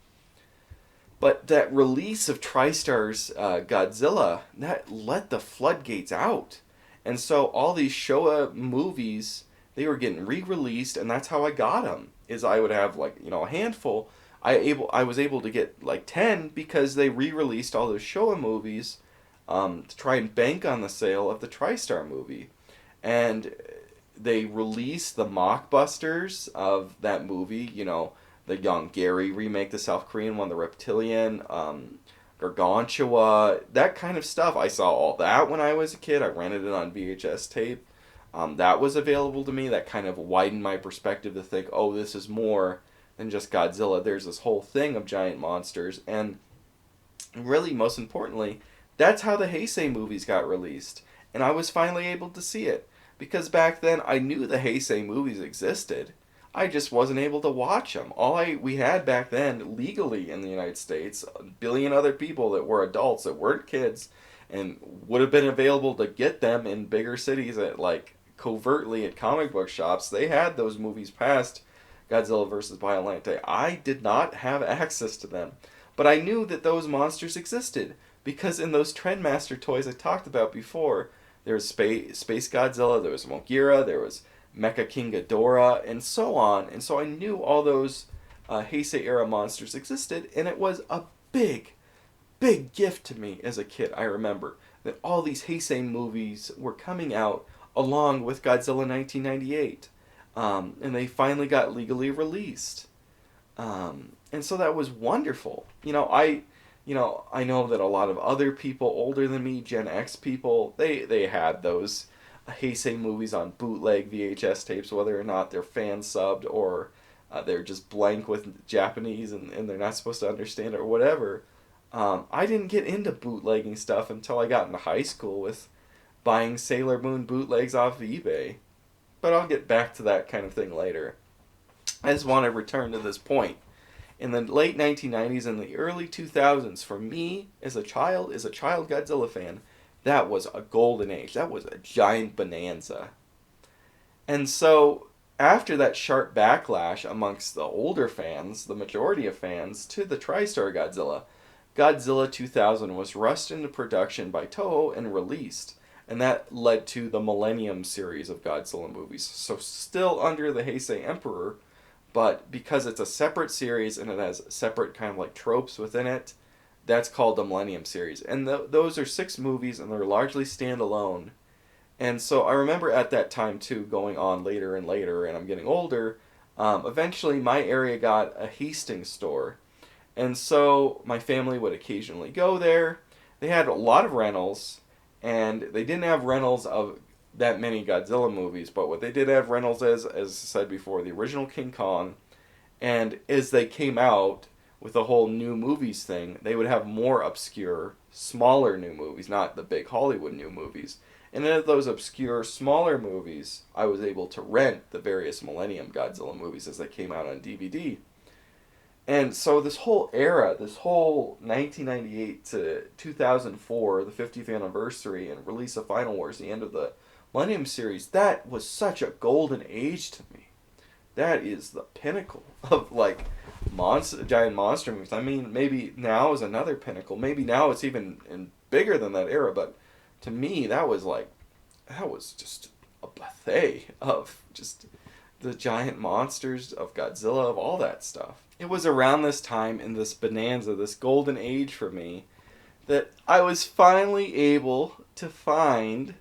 But that release of TriStar's Godzilla, that let the floodgates out. And so all these Showa movies, they were getting re-released, and that's how I got them. Is I would have a handful. I was able to get 10 because they re-released all those Showa movies to try and bank on the sale of the TriStar movie. And they released the mockbusters of that movie, the Young Gary remake, the South Korean one, the Reptilian, Gargantua, that kind of stuff. I saw all that when I was a kid. I rented it on VHS tape. That was available to me. That kind of widened my perspective to think, oh, this is more than just Godzilla. There's this whole thing of giant monsters. And really, most importantly, that's how the Heisei movies got released. And I was finally able to see it. Because back then, I knew the Heisei movies existed. I just wasn't able to watch them. We had back then, legally in the United States, a billion other people that were adults that weren't kids and would have been available to get them in bigger cities at covertly at comic book shops. They had those movies past Godzilla vs. Biollante. I did not have access to them. But I knew that those monsters existed because in those Trendmaster toys I talked about before, there was Space Godzilla, there was Mogira, there was Mecha King Ghidorah, and so on. And so I knew all those Heisei era monsters existed, and it was a big, big gift to me as a kid. I remember that all these Heisei movies were coming out along with Godzilla 1998, and they finally got legally released. And so that was wonderful. I know that a lot of other people older than me, Gen X people, they had those Heisei movies on bootleg VHS tapes, whether or not they're fan subbed or they're just blank with Japanese and they're not supposed to understand it or whatever. I didn't get into bootlegging stuff until I got into high school with buying Sailor Moon bootlegs off of eBay. But I'll get back to that kind of thing later. I just want to return to this point. In the late 1990s and the early 2000s, for me, as a child Godzilla fan, that was a golden age. That was a giant bonanza. And so, after that sharp backlash amongst the older fans, the majority of fans, to the TriStar Godzilla, Godzilla 2000 was rushed into production by Toho and released, and that led to the Millennium series of Godzilla movies. So still under the Heisei Emperor, but because it's a separate series and it has separate kind of like tropes within it, that's called the Millennium series. And those are 6 movies, and they're largely standalone. And so I remember at that time too, going on later and later, and I'm getting older. Eventually, my area got a Hastings store, and so my family would occasionally go there. They had a lot of rentals, and they didn't have rentals of that many Godzilla movies, but what they did have rentals as I said before, the original King Kong, and as they came out with the whole new movies thing, they would have more obscure, smaller new movies, not the big Hollywood new movies. And in those obscure, smaller movies, I was able to rent the various Millennium Godzilla movies as they came out on DVD. And so this whole era, this whole 1998 to 2004, the 50th anniversary and release of Final Wars, the end of the Millennium series, that was such a golden age to me. That is the pinnacle of like giant monster movies. I mean, maybe now is another pinnacle. Maybe now it's even bigger than that era, but to me, that was just a buffet of just the giant monsters, of Godzilla, of all that stuff. It was around this time, in this bonanza, this golden age for me, that I was finally able to find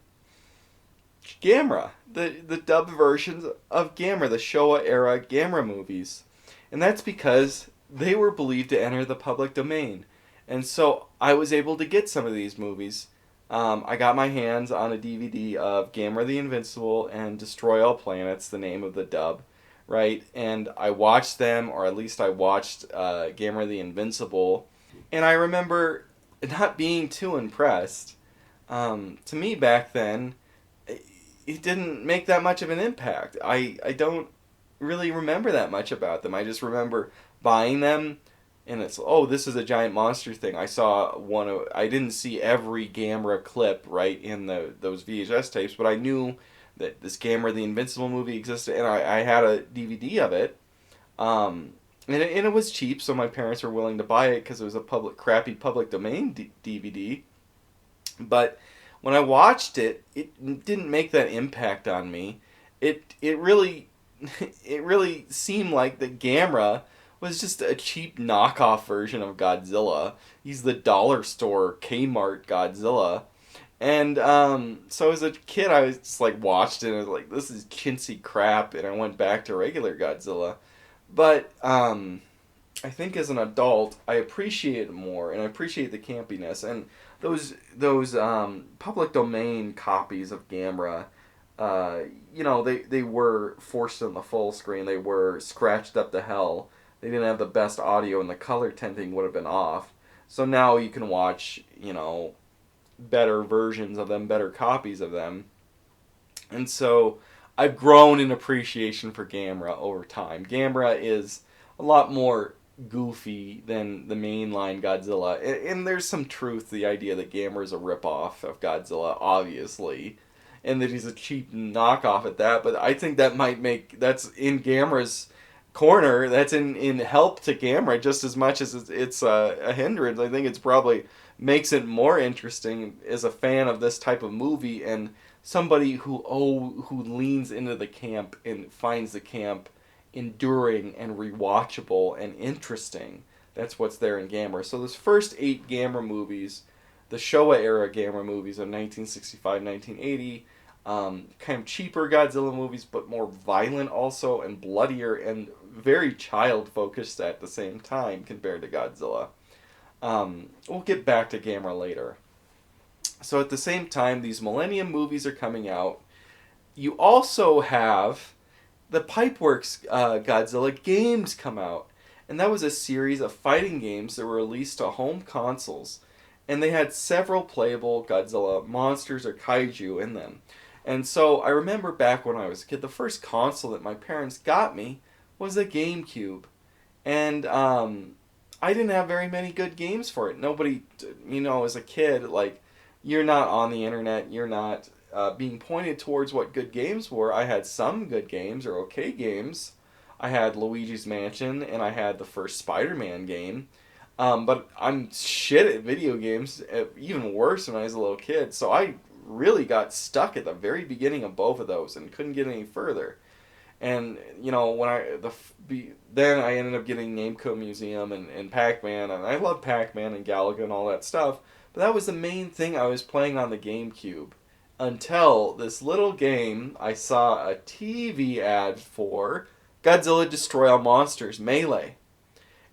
Gamera, the dubbed versions of Gamera, the Showa era Gamera movies. And that's because they were believed to enter the public domain. And so I was able to get some of these movies. I got my hands on a DVD of Gamera the Invincible and Destroy All Planets, the name of the dub, right? And I watched them, or at least I watched Gamera the Invincible, and I remember not being too impressed. To me back then, it didn't make that much of an impact. I don't really remember that much about them. I just remember buying them, and it's, oh, this is a giant monster thing. I saw I didn't see every Gamera clip right in those VHS tapes, but I knew that this Gamera the Invincible movie existed, and I had a DVD of it. And it was cheap, so my parents were willing to buy it because it was a crappy public domain DVD. But when I watched it, it didn't make that impact on me. It really it really seemed like that Gamera was just a cheap knockoff version of Godzilla. He's the dollar store Kmart Godzilla. And so as a kid, I was just like watched it and I was like, this is chintzy crap, and I went back to regular Godzilla. But I think as an adult, I appreciate it more, and I appreciate the campiness. And those public domain copies of Gamera, they were forced on the full screen. They were scratched up to hell. They didn't have the best audio, and the color tinting would have been off. So now you can watch, better versions of them, better copies of them. And so I've grown in appreciation for Gamera over time. Gamera is a lot more goofy than the mainline Godzilla. And there's some truth to the idea that Gamera is a ripoff of Godzilla, obviously. And that he's a cheap knockoff at that. But I think that's in Gamera's corner. That's in help to Gamera just as much as it's a hindrance. I think it's probably makes it more interesting as a fan of this type of movie and somebody who leans into the camp and finds the camp enduring and rewatchable and interesting. That's what's there in Gamera. So those first 8 Gamera movies, the Showa era Gamera movies of 1965, 1980, kind of cheaper Godzilla movies, but more violent also and bloodier and very child focused at the same time compared to Godzilla. We'll get back to Gamera later. So at the same time, these Millennium movies are coming out. You also have the Pipeworks Godzilla games come out. And that was a series of fighting games that were released to home consoles. And they had several playable Godzilla monsters or Kaiju in them. And so I remember back when I was a kid, the first console that my parents got me was a GameCube. And I didn't have very many good games for it. Nobody, as a kid, like, you're not on the internet, you're not being pointed towards what good games were. I had some good games or okay games. I had Luigi's Mansion, and I had the first Spider-Man game. But I'm shit at video games, even worse when I was a little kid. So I really got stuck at the very beginning of both of those and couldn't get any further. And when then I ended up getting Namco Museum and Pac-Man, and I love Pac-Man and Galaga and all that stuff. But that was the main thing I was playing on the GameCube until this little game I saw a TV ad for Godzilla Destroy All Monsters Melee.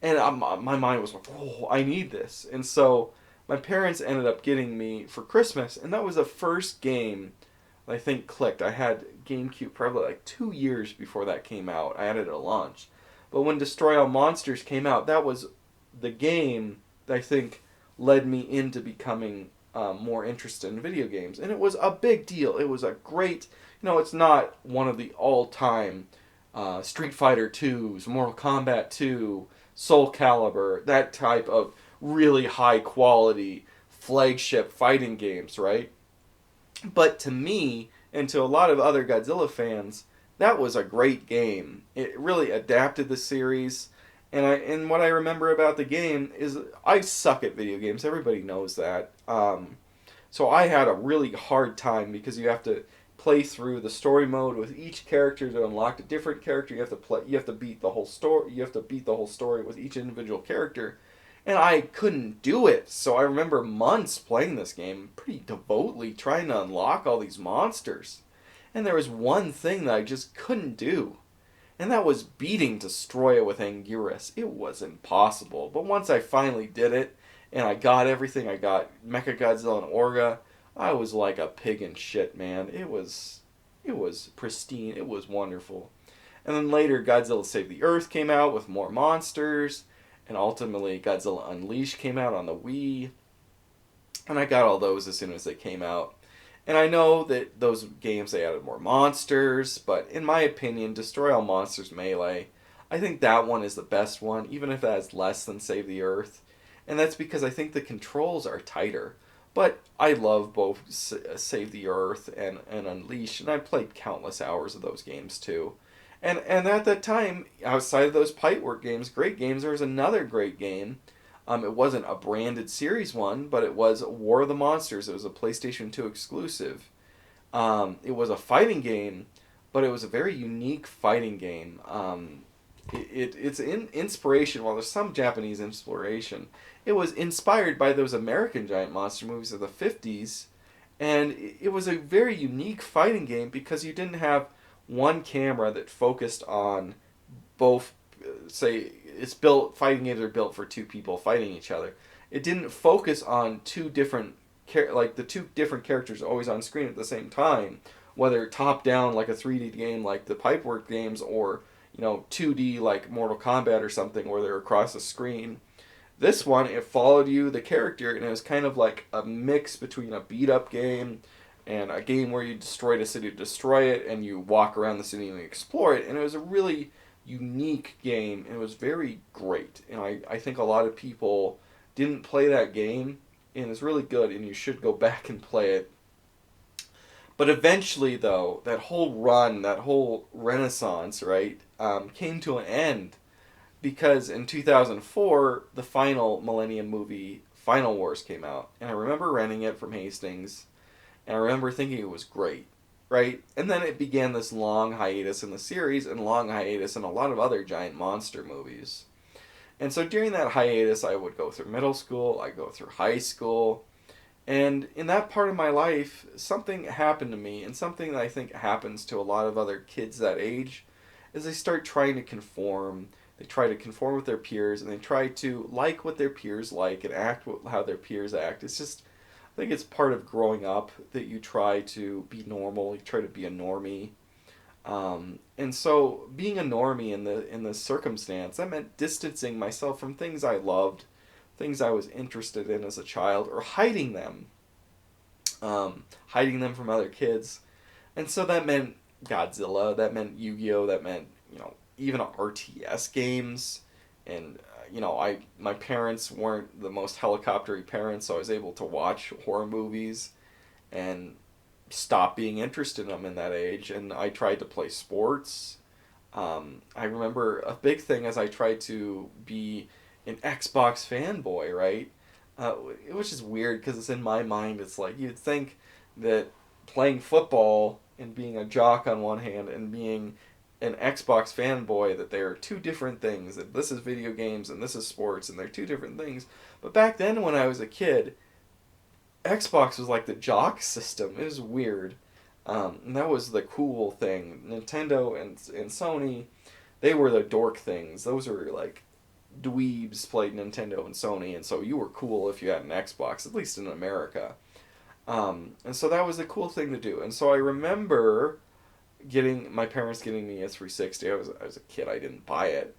And my mind was like, oh, I need this. And so my parents ended up getting me for Christmas, and that was the first game I think clicked. I had GameCube probably like 2 years before that came out. I had it at launch. But when Destroy All Monsters came out, that was the game that I think led me into becoming more interested in video games. And it was a big deal. It was a great, it's not one of the all-time Street Fighter 2s, Mortal Kombat 2, Soul Calibur, that type of really high quality flagship fighting games, right? But to me, and to a lot of other Godzilla fans, that was a great game. It really adapted the series. And what I remember about the game is I suck at video games. Everybody knows that. So I had a really hard time because you have to play through the story mode with each character to unlock a different character. You have to beat the whole story. You have to beat the whole story with each individual character, and I couldn't do it. So I remember months playing this game pretty devoutly, trying to unlock all these monsters. And there was one thing that I just couldn't do, and that was beating Destroya with Anguirus. It was impossible. But once I finally did it, and I got everything, I got Mechagodzilla and Orga, I was like a pig in shit, man. It was pristine. It was wonderful. And then later, Godzilla Save the Earth came out with more monsters, and ultimately Godzilla Unleashed came out on the Wii. And I got all those as soon as they came out. And I know that those games, they added more monsters, but in my opinion, Destroy All Monsters Melee, I think that one is the best one, even if that has less than Save the Earth. And that's because I think the controls are tighter. But I love both Save the Earth and Unleash, and I played countless hours of those games too. And at that time, outside of those Pipework games, great games, there was another great game. It wasn't a branded series one, but it was War of the Monsters. It was a PlayStation 2 exclusive. It was a fighting game, but it was a very unique fighting game. It's in inspiration, while there's some Japanese inspiration, it was inspired by those American giant monster movies of the 50s, and it was a very unique fighting game because you didn't have one camera that focused on both, say, fighting games are built for two people fighting each other. It didn't focus on two different, like the two different characters always on screen at the same time, whether top down like a 3D game like the Pipework games, or 2D like Mortal Kombat or something where they're across the screen. This one, it followed you, the character, and it was kind of like a mix between a beat-up game and a game where you destroyed a city to destroy it, and you walk around the city and explore it. And it was a really unique game, and it was very great. And I think a lot of people didn't play that game, and it's really good, and you should go back and play it. But eventually, though, that whole run, that whole renaissance, right, came to an end. Because in 2004, the final Millennium movie, Final Wars, came out. And I remember renting it from Hastings. And I remember thinking it was great, right? And then it began this long hiatus in the series, and long hiatus in a lot of other giant monster movies. And so during that hiatus, I would go through middle school, I'd go through high school. And in that part of my life, something happened to me, and something that I think happens to a lot of other kids that age, is they start trying to conform. They try to conform with their peers, and they try to like what their peers like and act how their peers act. It's just, I think it's part of growing up that you try to be normal. You try to be a normie. And so being a normie in the circumstance, that meant distancing myself from things I loved, things I was interested in as a child, or hiding them from other kids. And so that meant Godzilla, that meant Yu-Gi-Oh, that meant, even RTS games. And, my parents weren't the most helicoptery parents, so I was able to watch horror movies and stop being interested in them in that age. And I tried to play sports. I remember a big thing as I tried to be an Xbox fanboy, right? Which is weird because it's in my mind. It's like you'd think that playing football and being a jock on one hand and being an Xbox fanboy, that they are two different things. That this is video games and this is sports, and they're two different things. But back then, when I was a kid, Xbox was like the jock system. It was weird. And that was the cool thing. Nintendo and Sony, they were the dork things. Those were like dweebs played Nintendo and Sony, and so you were cool if you had an Xbox, at least in America. And so that was a cool thing to do. And so I remember getting my parents getting me a 360. I was a kid. I didn't buy it.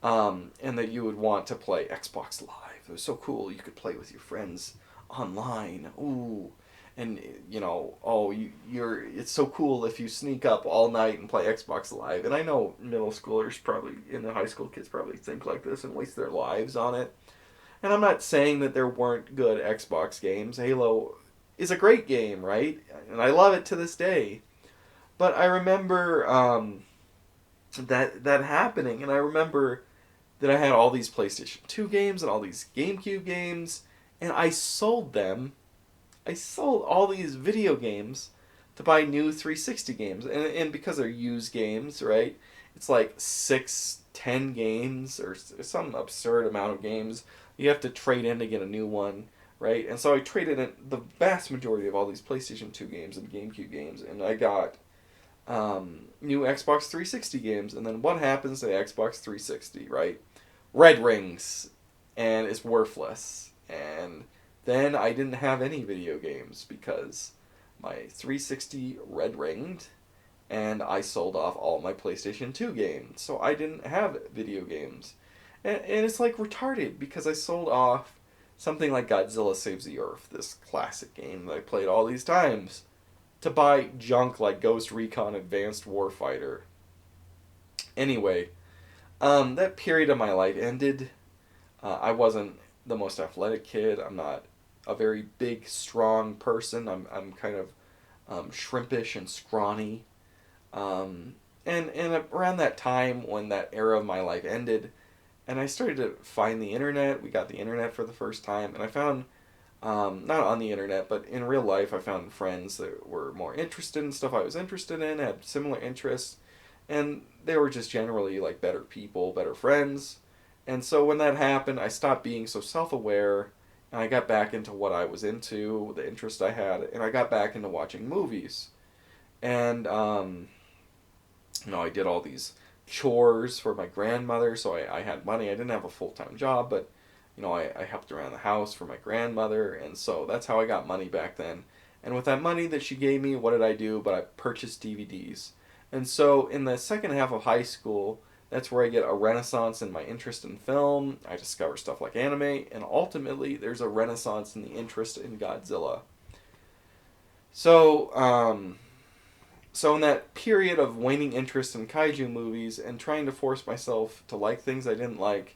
And that you would want to play Xbox Live. It was so cool. You could play with your friends online. Ooh. And you're it's so cool if you sneak up all night and play Xbox Live. And I know middle schoolers probably and the high school kids probably think like this and waste their lives on it. And I'm not saying that there weren't good Xbox games. Halo is a great game, right? And I love it to this day. But I remember that happening, and I remember that I had all these PlayStation 2 games and all these GameCube games, and I sold them. I sold all these video games to buy new 360 games. And because they're used games, right? It's like 10 games or some absurd amount of games. You have to trade in to get a new one, right? And so I traded in the vast majority of all these PlayStation 2 games and GameCube games, and I got new Xbox 360 games. And then what happens to the Xbox 360, right? Red rings, and it's worthless. And then I didn't have any video games because my 360 red ringed, and I sold off all my PlayStation 2 games. So I didn't have video games. And it's like retarded because I sold off something like Godzilla Saves the Earth, this classic game that I played all these times, to buy junk like Ghost Recon Advanced Warfighter. Anyway, that period of my life ended. I wasn't the most athletic kid. I'm not a very big, strong person. I'm kind of shrimpish and scrawny. And around that time when that era of my life ended, and I started to find the internet. We got the internet for the first time, and I found, not on the internet, but in real life, I found friends that were more interested in stuff I was interested in, had similar interests, and they were just generally like better people, better friends. And so when that happened, I stopped being so self-aware, and I got back into what I was into, the interest I had, and I got back into watching movies. And, I did all these chores for my grandmother, so I had money. I didn't have a full-time job, but, I helped around the house for my grandmother, and so that's how I got money back then. And with that money that she gave me, what did I do? But I purchased DVDs. And so in the second half of high school, that's where I get a renaissance in my interest in film. I discover stuff like anime, and ultimately there's a renaissance in the interest in Godzilla. So, so in that period of waning interest in kaiju movies and trying to force myself to like things I didn't like,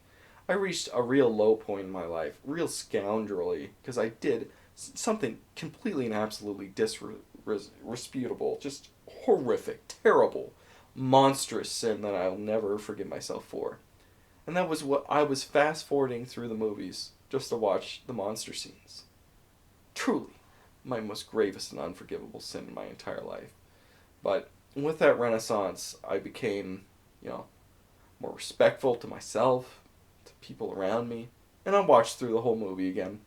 I reached a real low point in my life, real scoundrelly, because I did something completely and absolutely disreputable, just horrific, terrible, monstrous sin that I'll never forgive myself for. And that was what I was fast forwarding through the movies just to watch the monster scenes. Truly, my most gravest and unforgivable sin in my entire life. But with that renaissance, I became, more respectful to myself, to people around me, and I watched through the whole movie again.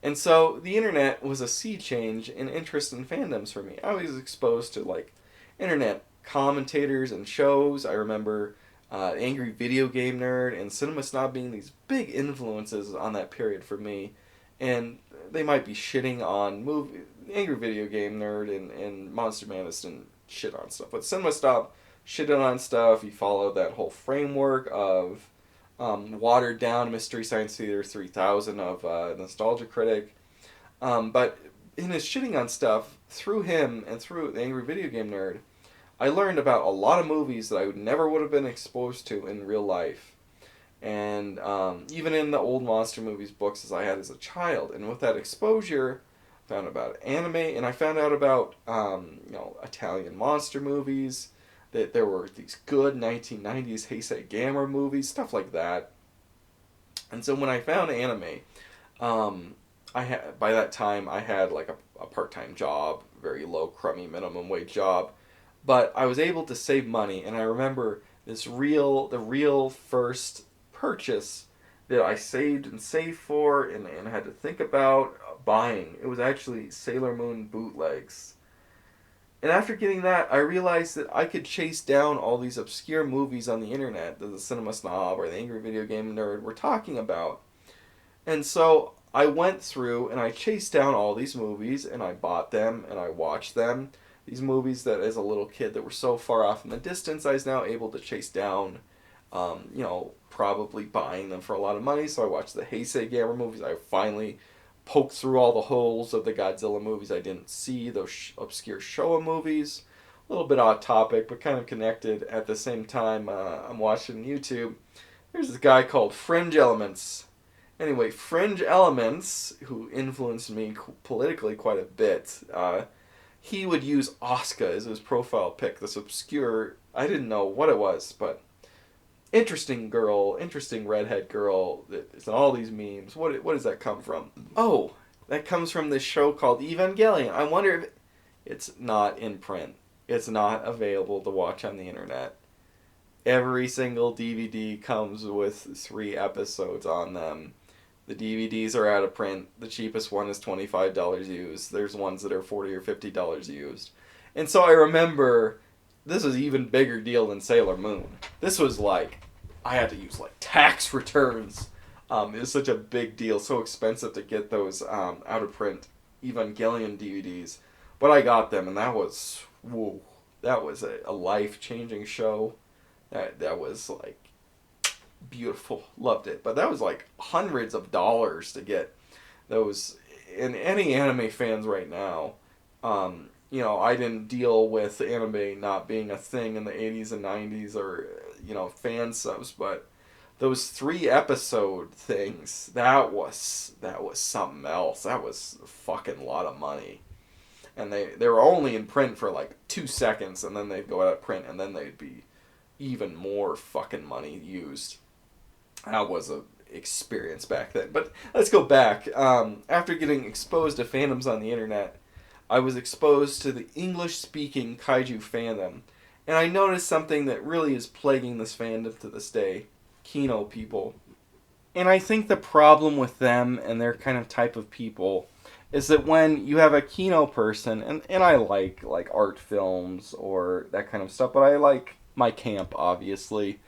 And so the internet was a sea change in interest in fandoms for me. I was exposed to like internet commentators and shows. I remember Angry Video Game Nerd and Cinema Snob being these big influences on that period for me. And they might be shitting on Angry Video Game Nerd and Monster Madness and shit on stuff. But Cinema Snob shitted on stuff. He followed that whole framework of watered down Mystery Science Theater 3000 of Nostalgia Critic. But in his shitting on stuff, through him and through the Angry Video Game Nerd, I learned about a lot of movies that I never would have been exposed to in real life. And even in the old monster movies books as I had as a child. And with that exposure, I found about anime, and I found out about Italian monster movies, that there were these good 1990s Heisei Gamera movies, stuff like that. And so when I found anime, I had by that time I had like a part-time job, very low, crummy minimum wage job, but I was able to save money. And I remember the real first purchase that I saved and saved for and had to think about buying. It was actually Sailor Moon bootlegs. And after getting that, I realized that I could chase down all these obscure movies on the internet that the Cinema Snob or the Angry Video Game Nerd were talking about. And so I went through and I chased down all these movies and I bought them and I watched them. These movies that as a little kid that were so far off in the distance, I was now able to chase down, probably buying them for a lot of money. So I watched the Heisei Gamera movies. I finally poked through all the holes of the Godzilla movies I didn't see, those obscure Showa movies. A little bit off topic, but kind of connected at the same time. I'm watching YouTube. There's this guy called Fringe Elements. Anyway, Fringe Elements, who influenced me politically quite a bit, he would use Asuka as his profile pic, this obscure, I didn't know what it was, but interesting girl, interesting redhead girl that's in all these memes. What does that come from? Oh, that comes from this show called Evangelion. I wonder if it's not in print. It's not available to watch on the internet. Every single DVD comes with 3 episodes on them. The DVDs are out of print. The cheapest one is $25 used. There's ones that are $40 or $50 used. And so I remember this was an even bigger deal than Sailor Moon. This was like, I had to use like tax returns. It was such a big deal, so expensive to get those out of print Evangelion DVDs. But I got them, and that was, whoa, that was a life-changing show. That was like beautiful. Loved it. But that was like hundreds of dollars to get those. And any anime fans right now, I didn't deal with anime not being a thing in the 80s and 90s or, fan subs, but those 3 episode things, that was something else. That was a fucking lot of money. And they were only in print for like 2 seconds, and then they'd go out of print, and then they'd be even more fucking money used. That was a experience back then. But let's go back. After getting exposed to fandoms on the internet, I was exposed to the English-speaking Kaiju fandom. And I noticed something that really is plaguing this fandom to this day. Kino people. And I think the problem with them and their kind of type of people is that when you have a Kino person, and I like art films or that kind of stuff, but I like my camp, obviously.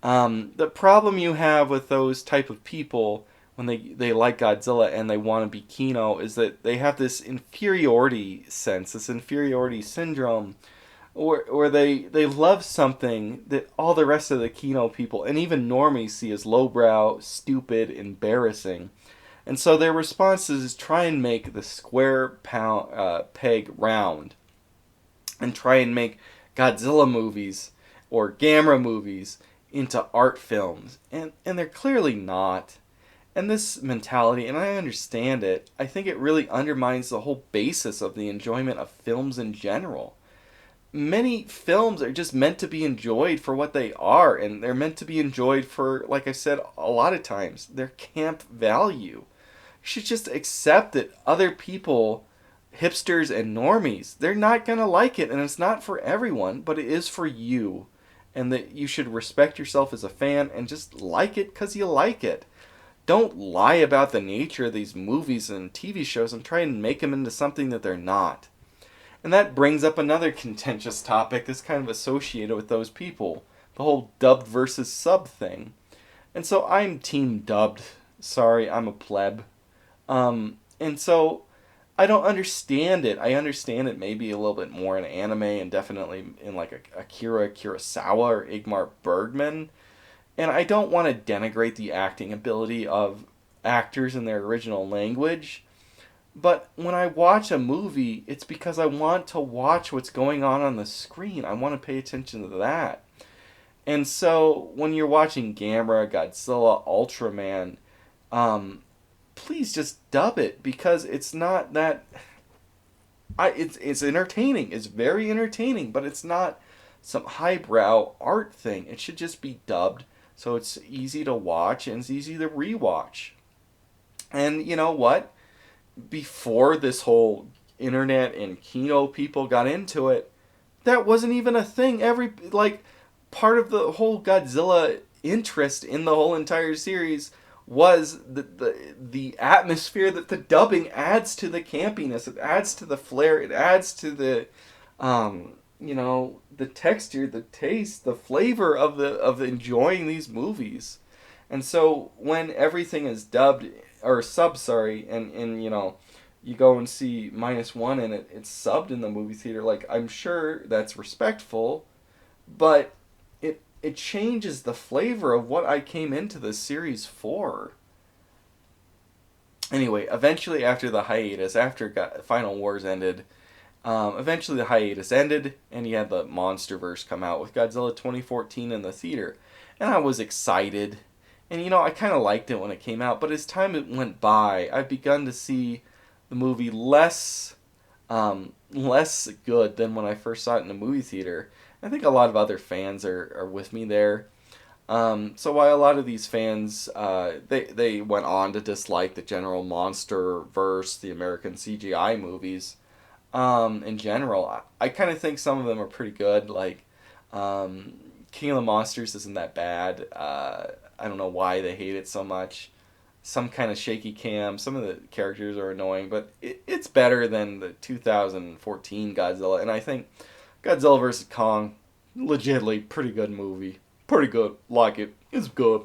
The problem you have with those type of people when they like Godzilla and they want to be Kino is that they have this inferiority sense, this inferiority syndrome, or they love something that all the rest of the Kino people and even normies see as lowbrow, stupid, embarrassing. And so their response is try and make the square peg round and try and make Godzilla movies or Gamera movies into art films. And they're clearly not. And this mentality, and I understand it, I think it really undermines the whole basis of the enjoyment of films in general. Many films are just meant to be enjoyed for what they are, and they're meant to be enjoyed for, like I said, a lot of times, their camp value. You should just accept that other people, hipsters and normies, they're not going to like it, and it's not for everyone, but it is for you. And that you should respect yourself as a fan and just like it because you like it. Don't lie about the nature of these movies and TV shows and try and make them into something that they're not. And that brings up another contentious topic that's kind of associated with those people. The whole dubbed versus sub thing. And so I'm team dubbed. Sorry, I'm a pleb. And so I don't understand it. I understand it maybe a little bit more in anime and definitely in like Akira Kurosawa or Ingmar Bergman. And I don't want to denigrate the acting ability of actors in their original language. But when I watch a movie, it's because I want to watch what's going on the screen. I want to pay attention to that. And so when you're watching Gamera, Godzilla, Ultraman, please just dub it because it's not that. It's entertaining. It's very entertaining, but it's not some highbrow art thing. It should just be dubbed So it's easy to watch and it's easy to rewatch. And you know what? Before this whole internet and Kino people got into it, that wasn't even a thing. Part of the whole Godzilla interest in the whole entire series was the atmosphere that the dubbing adds to the campiness. It adds to the flair. It adds to the the texture, the taste, the flavor of enjoying these movies. And so when everything is dubbed or subbed, sorry, and you go and see -1 and it's subbed in the movie theater, like, I'm sure that's respectful, but it changes the flavor of what I came into this series for. Anyway, eventually after the hiatus, after Final Wars ended, eventually the hiatus ended, and you had the MonsterVerse come out with Godzilla 2014 in the theater. And I was excited. And, I kind of liked it when it came out. But as time went by, I've begun to see the movie less good than when I first saw it in the movie theater. I think a lot of other fans are with me there. So while a lot of these fans, they went on to dislike the general MonsterVerse, the American CGI movies, in general, I kind of think some of them are pretty good. Like, King of the Monsters isn't that bad. I don't know why they hate it so much. Some kind of shaky cam. Some of the characters are annoying, but it's better than the 2014 Godzilla. And I think Godzilla vs. Kong, legitimately pretty good movie. Pretty good. Like it. It's good.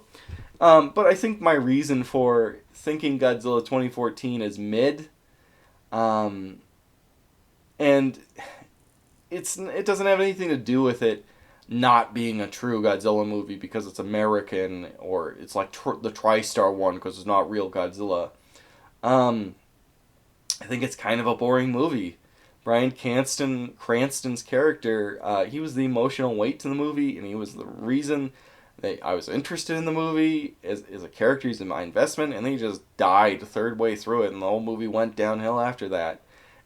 But I think my reason for thinking Godzilla 2014 is mid, and it doesn't have anything to do with it not being a true Godzilla movie because it's American, or it's like the TriStar one because it's not real Godzilla. I think it's kind of a boring movie. Bryan Cranston's character, he was the emotional weight to the movie, and he was the reason that I was interested in the movie as a character. He's in my investment, and then he just died third way through it, and the whole movie went downhill after that.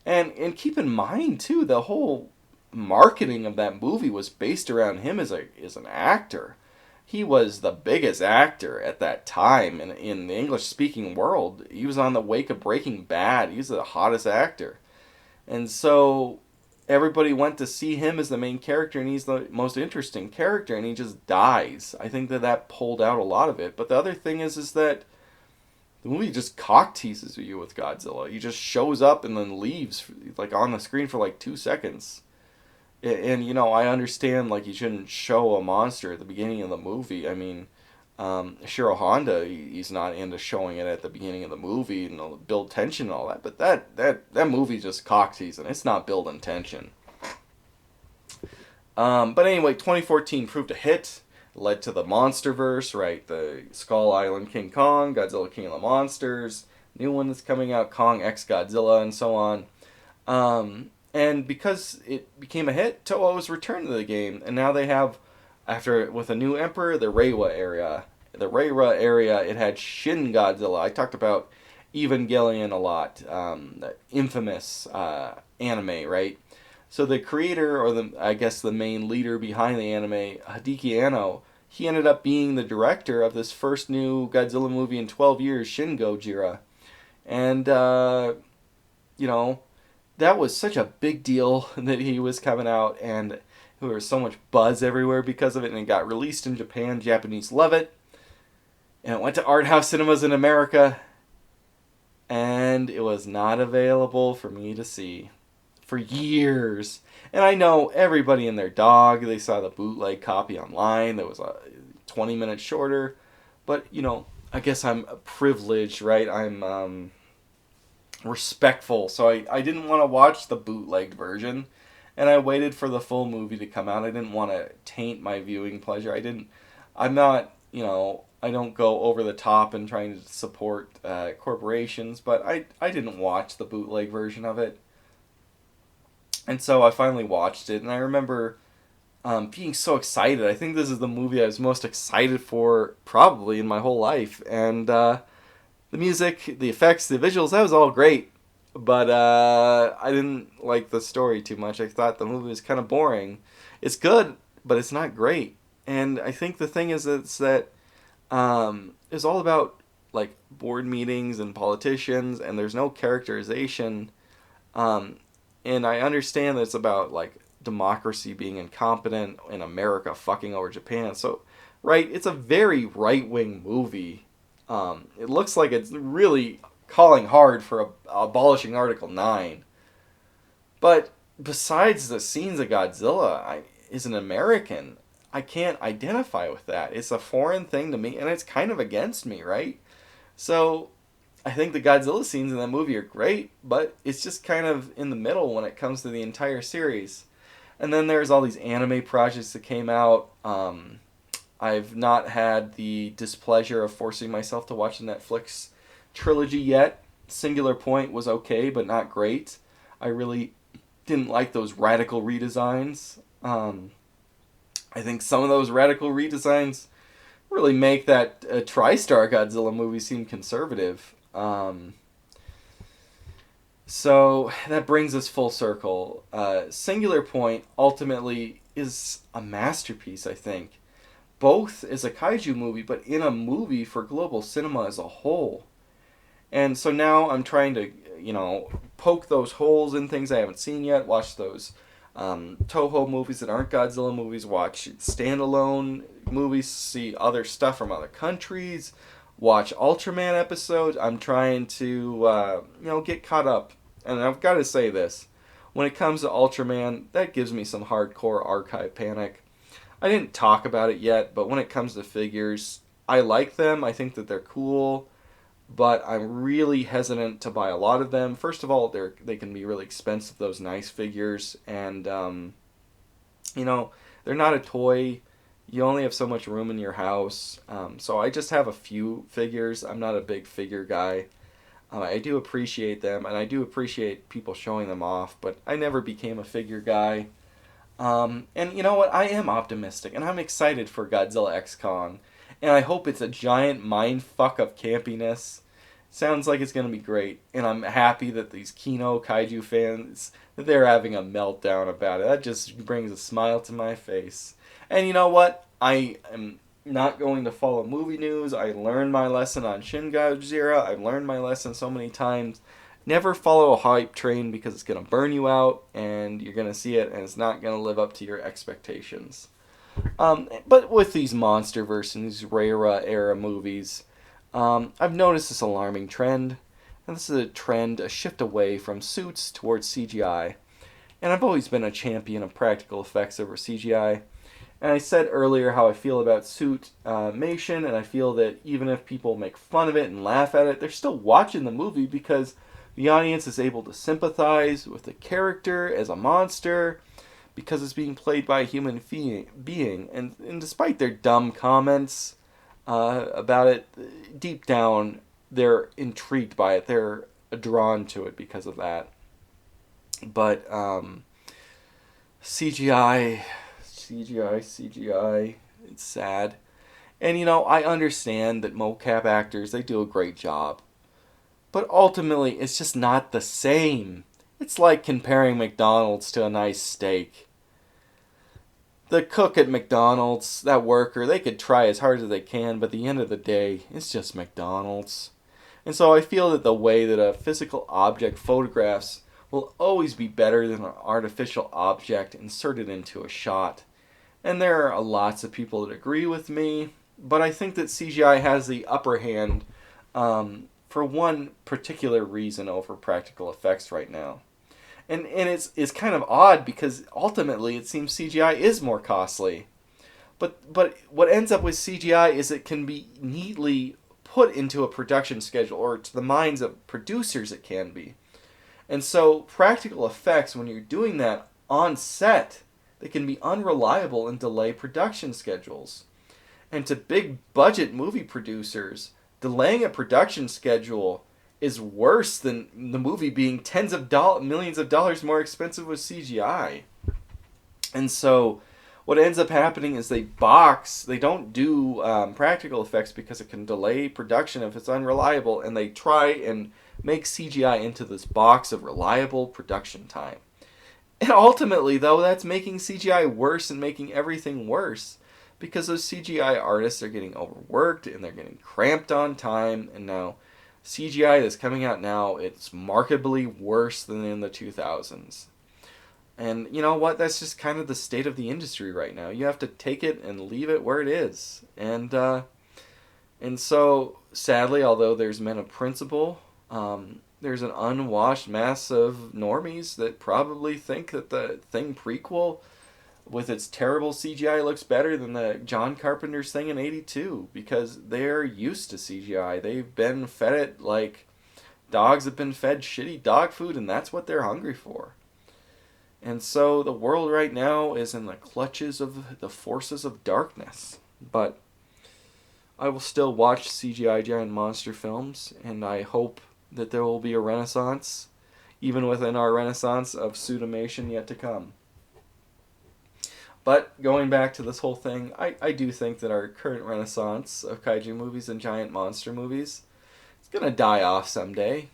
And keep in mind too, the whole marketing of that movie was based around him as an actor. He was the biggest actor at that time in the English speaking world. He was on the wake of Breaking Bad. He was the hottest actor. And so everybody went to see him as the main character, and he's the most interesting character, and he just dies. I think that pulled out a lot of it. But the other thing is that the movie just cock teases you with Godzilla. He just shows up and then leaves, like, on the screen for like 2 seconds. And I understand, like, you shouldn't show a monster at the beginning of the movie. I mean, Shiro Honda, he's not into showing it at the beginning of the movie and build tension and all that. But that movie's just cock teasing. It's not building tension. But anyway, 2014 proved a hit. Led to the MonsterVerse, right? The Skull Island King Kong, Godzilla King of the Monsters, new one that's coming out, Kong X Godzilla, and so on. And because it became a hit, Toho has returned to the game, and now they have, with a new emperor, the Reiwa area. The Reiwa area, it had Shin Godzilla. I talked about Evangelion a lot, that infamous anime, right? So the creator, or the main leader behind the anime, Hideki Anno, he ended up being the director of this first new Godzilla movie in 12 years, Shin Gojira. And, that was such a big deal that he was coming out, and there was so much buzz everywhere because of it, and it got released in Japan. Japanese love it. And it went to art house cinemas in America, and it was not available for me to see for years. And I know everybody and their dog, they saw the bootleg copy online that was 20 minutes shorter. But, I guess I'm privileged, right? I'm respectful. So I didn't want to watch the bootlegged version. And I waited for the full movie to come out. I didn't want to taint my viewing pleasure. I'm not, I don't go over the top in trying to support corporations. But I didn't watch the bootleg version of it. And so I finally watched it, and I remember being so excited. I think this is the movie I was most excited for probably in my whole life. And the music, the effects, the visuals, that was all great. But I didn't like the story too much. I thought the movie was kind of boring. It's good, but it's not great. And I think the thing is that it's all about like board meetings and politicians, and there's no characterization. Um, and I understand that it's about like democracy being incompetent and America fucking over Japan. So, right, it's a very right wing movie. It looks like it's really calling hard for abolishing Article 9. But besides the scenes of Godzilla, as an American, I can't identify with that. It's a foreign thing to me, and it's kind of against me, right? So I think the Godzilla scenes in that movie are great, but it's just kind of in the middle when it comes to the entire series. And then there's all these anime projects that came out. I've not had the displeasure of forcing myself to watch the Netflix trilogy yet. Singular Point was okay, but not great. I really didn't like those radical redesigns. I think some of those radical redesigns really make that TriStar Godzilla movie seem conservative. So that brings us full circle. Singular Point ultimately is a masterpiece, I think. Both as a kaiju movie, but in a movie for global cinema as a whole. And so now I'm trying to, poke those holes in things I haven't seen yet, watch those Toho movies that aren't Godzilla movies, watch standalone movies, see other stuff from other countries, watch Ultraman episodes. I'm trying to, get caught up. And I've got to say this. When it comes to Ultraman, that gives me some hardcore archive panic. I didn't talk about it yet, but when it comes to figures, I like them. I think that they're cool, but I'm really hesitant to buy a lot of them. First of all, they can be really expensive, those nice figures, and they're not a toy. You only have so much room in your house, so I just have a few figures. I'm not a big figure guy. I do appreciate them, and I do appreciate people showing them off, but I never became a figure guy. And you know what? I am optimistic, and I'm excited for Godzilla X Kong. And I hope it's a giant mindfuck of campiness. Sounds like it's going to be great. And I'm happy that these Kino Kaiju fans, that they're having a meltdown about it. That just brings a smile to my face. And you know what? I am not going to follow movie news. I learned my lesson on Shin Godzilla. I've learned my lesson so many times. Never follow a hype train because it's going to burn you out and you're going to see it and it's not going to live up to your expectations. But with these MonsterVerse and these Reira era movies, I've noticed this alarming trend. And this is a trend, a shift away from suits towards CGI. And I've always been a champion of practical effects over CGI. And I said earlier how I feel about suitmation, and I feel that even if people make fun of it and laugh at it, they're still watching the movie because the audience is able to sympathize with the character as a monster because it's being played by a human being. And despite their dumb comments about it, deep down they're intrigued by it. They're drawn to it because of that. But CGI, it's sad. And I understand that mocap actors, they do a great job. But ultimately, it's just not the same. It's like comparing McDonald's to a nice steak. The cook at McDonald's, that worker, they could try as hard as they can, but at the end of the day, it's just McDonald's. And so I feel that the way that a physical object photographs will always be better than an artificial object inserted into a shot. And there are lots of people that agree with me, but I think that CGI has the upper hand for one particular reason over practical effects right now. And it's kind of odd because ultimately it seems CGI is more costly. But what ends up with CGI is it can be neatly put into a production schedule, or to the minds of producers it can be. And so practical effects, when you're doing that on set, they can be unreliable and delay production schedules. And to big budget movie producers, delaying a production schedule is worse than the movie being tens of millions of dollars more expensive with CGI. And so what ends up happening is they don't do practical effects because it can delay production if it's unreliable, and they try and make CGI into this box of reliable production time. And ultimately, though, that's making CGI worse and making everything worse. because those CGI artists are getting overworked and they're getting cramped on time, and now CGI that's coming out now, it's markedly worse than in the 2000s. And you know what? That's just kind of the state of the industry right now. You have to take it and leave it where it is. And so, sadly, although there's men of principle, there's an unwashed mass of normies that probably think that the Thing prequel, with its terrible CGI, looks better than the John Carpenter's Thing in '82 because they're used to CGI. They've been fed it like dogs have been fed shitty dog food, and that's what they're hungry for. And so the world right now is in the clutches of the forces of darkness. But I will still watch CGI giant monster films, and I hope that there will be a renaissance, even within our renaissance of pseudomation yet to come. But going back to this whole thing, I do think that our current renaissance of kaiju movies and giant monster movies, it's going to die off someday.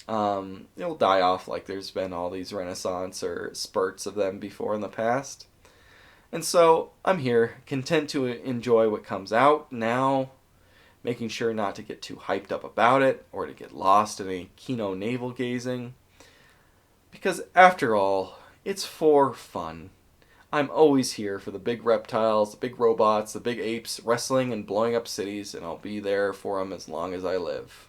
It'll die off like there's been all these renaissance or spurts of them before in the past. And so I'm here, content to enjoy what comes out now, making sure not to get too hyped up about it or to get lost in a kino navel gazing. Because after all, it's for fun. I'm always here for the big reptiles, the big robots, the big apes wrestling and blowing up cities, and I'll be there for them as long as I live.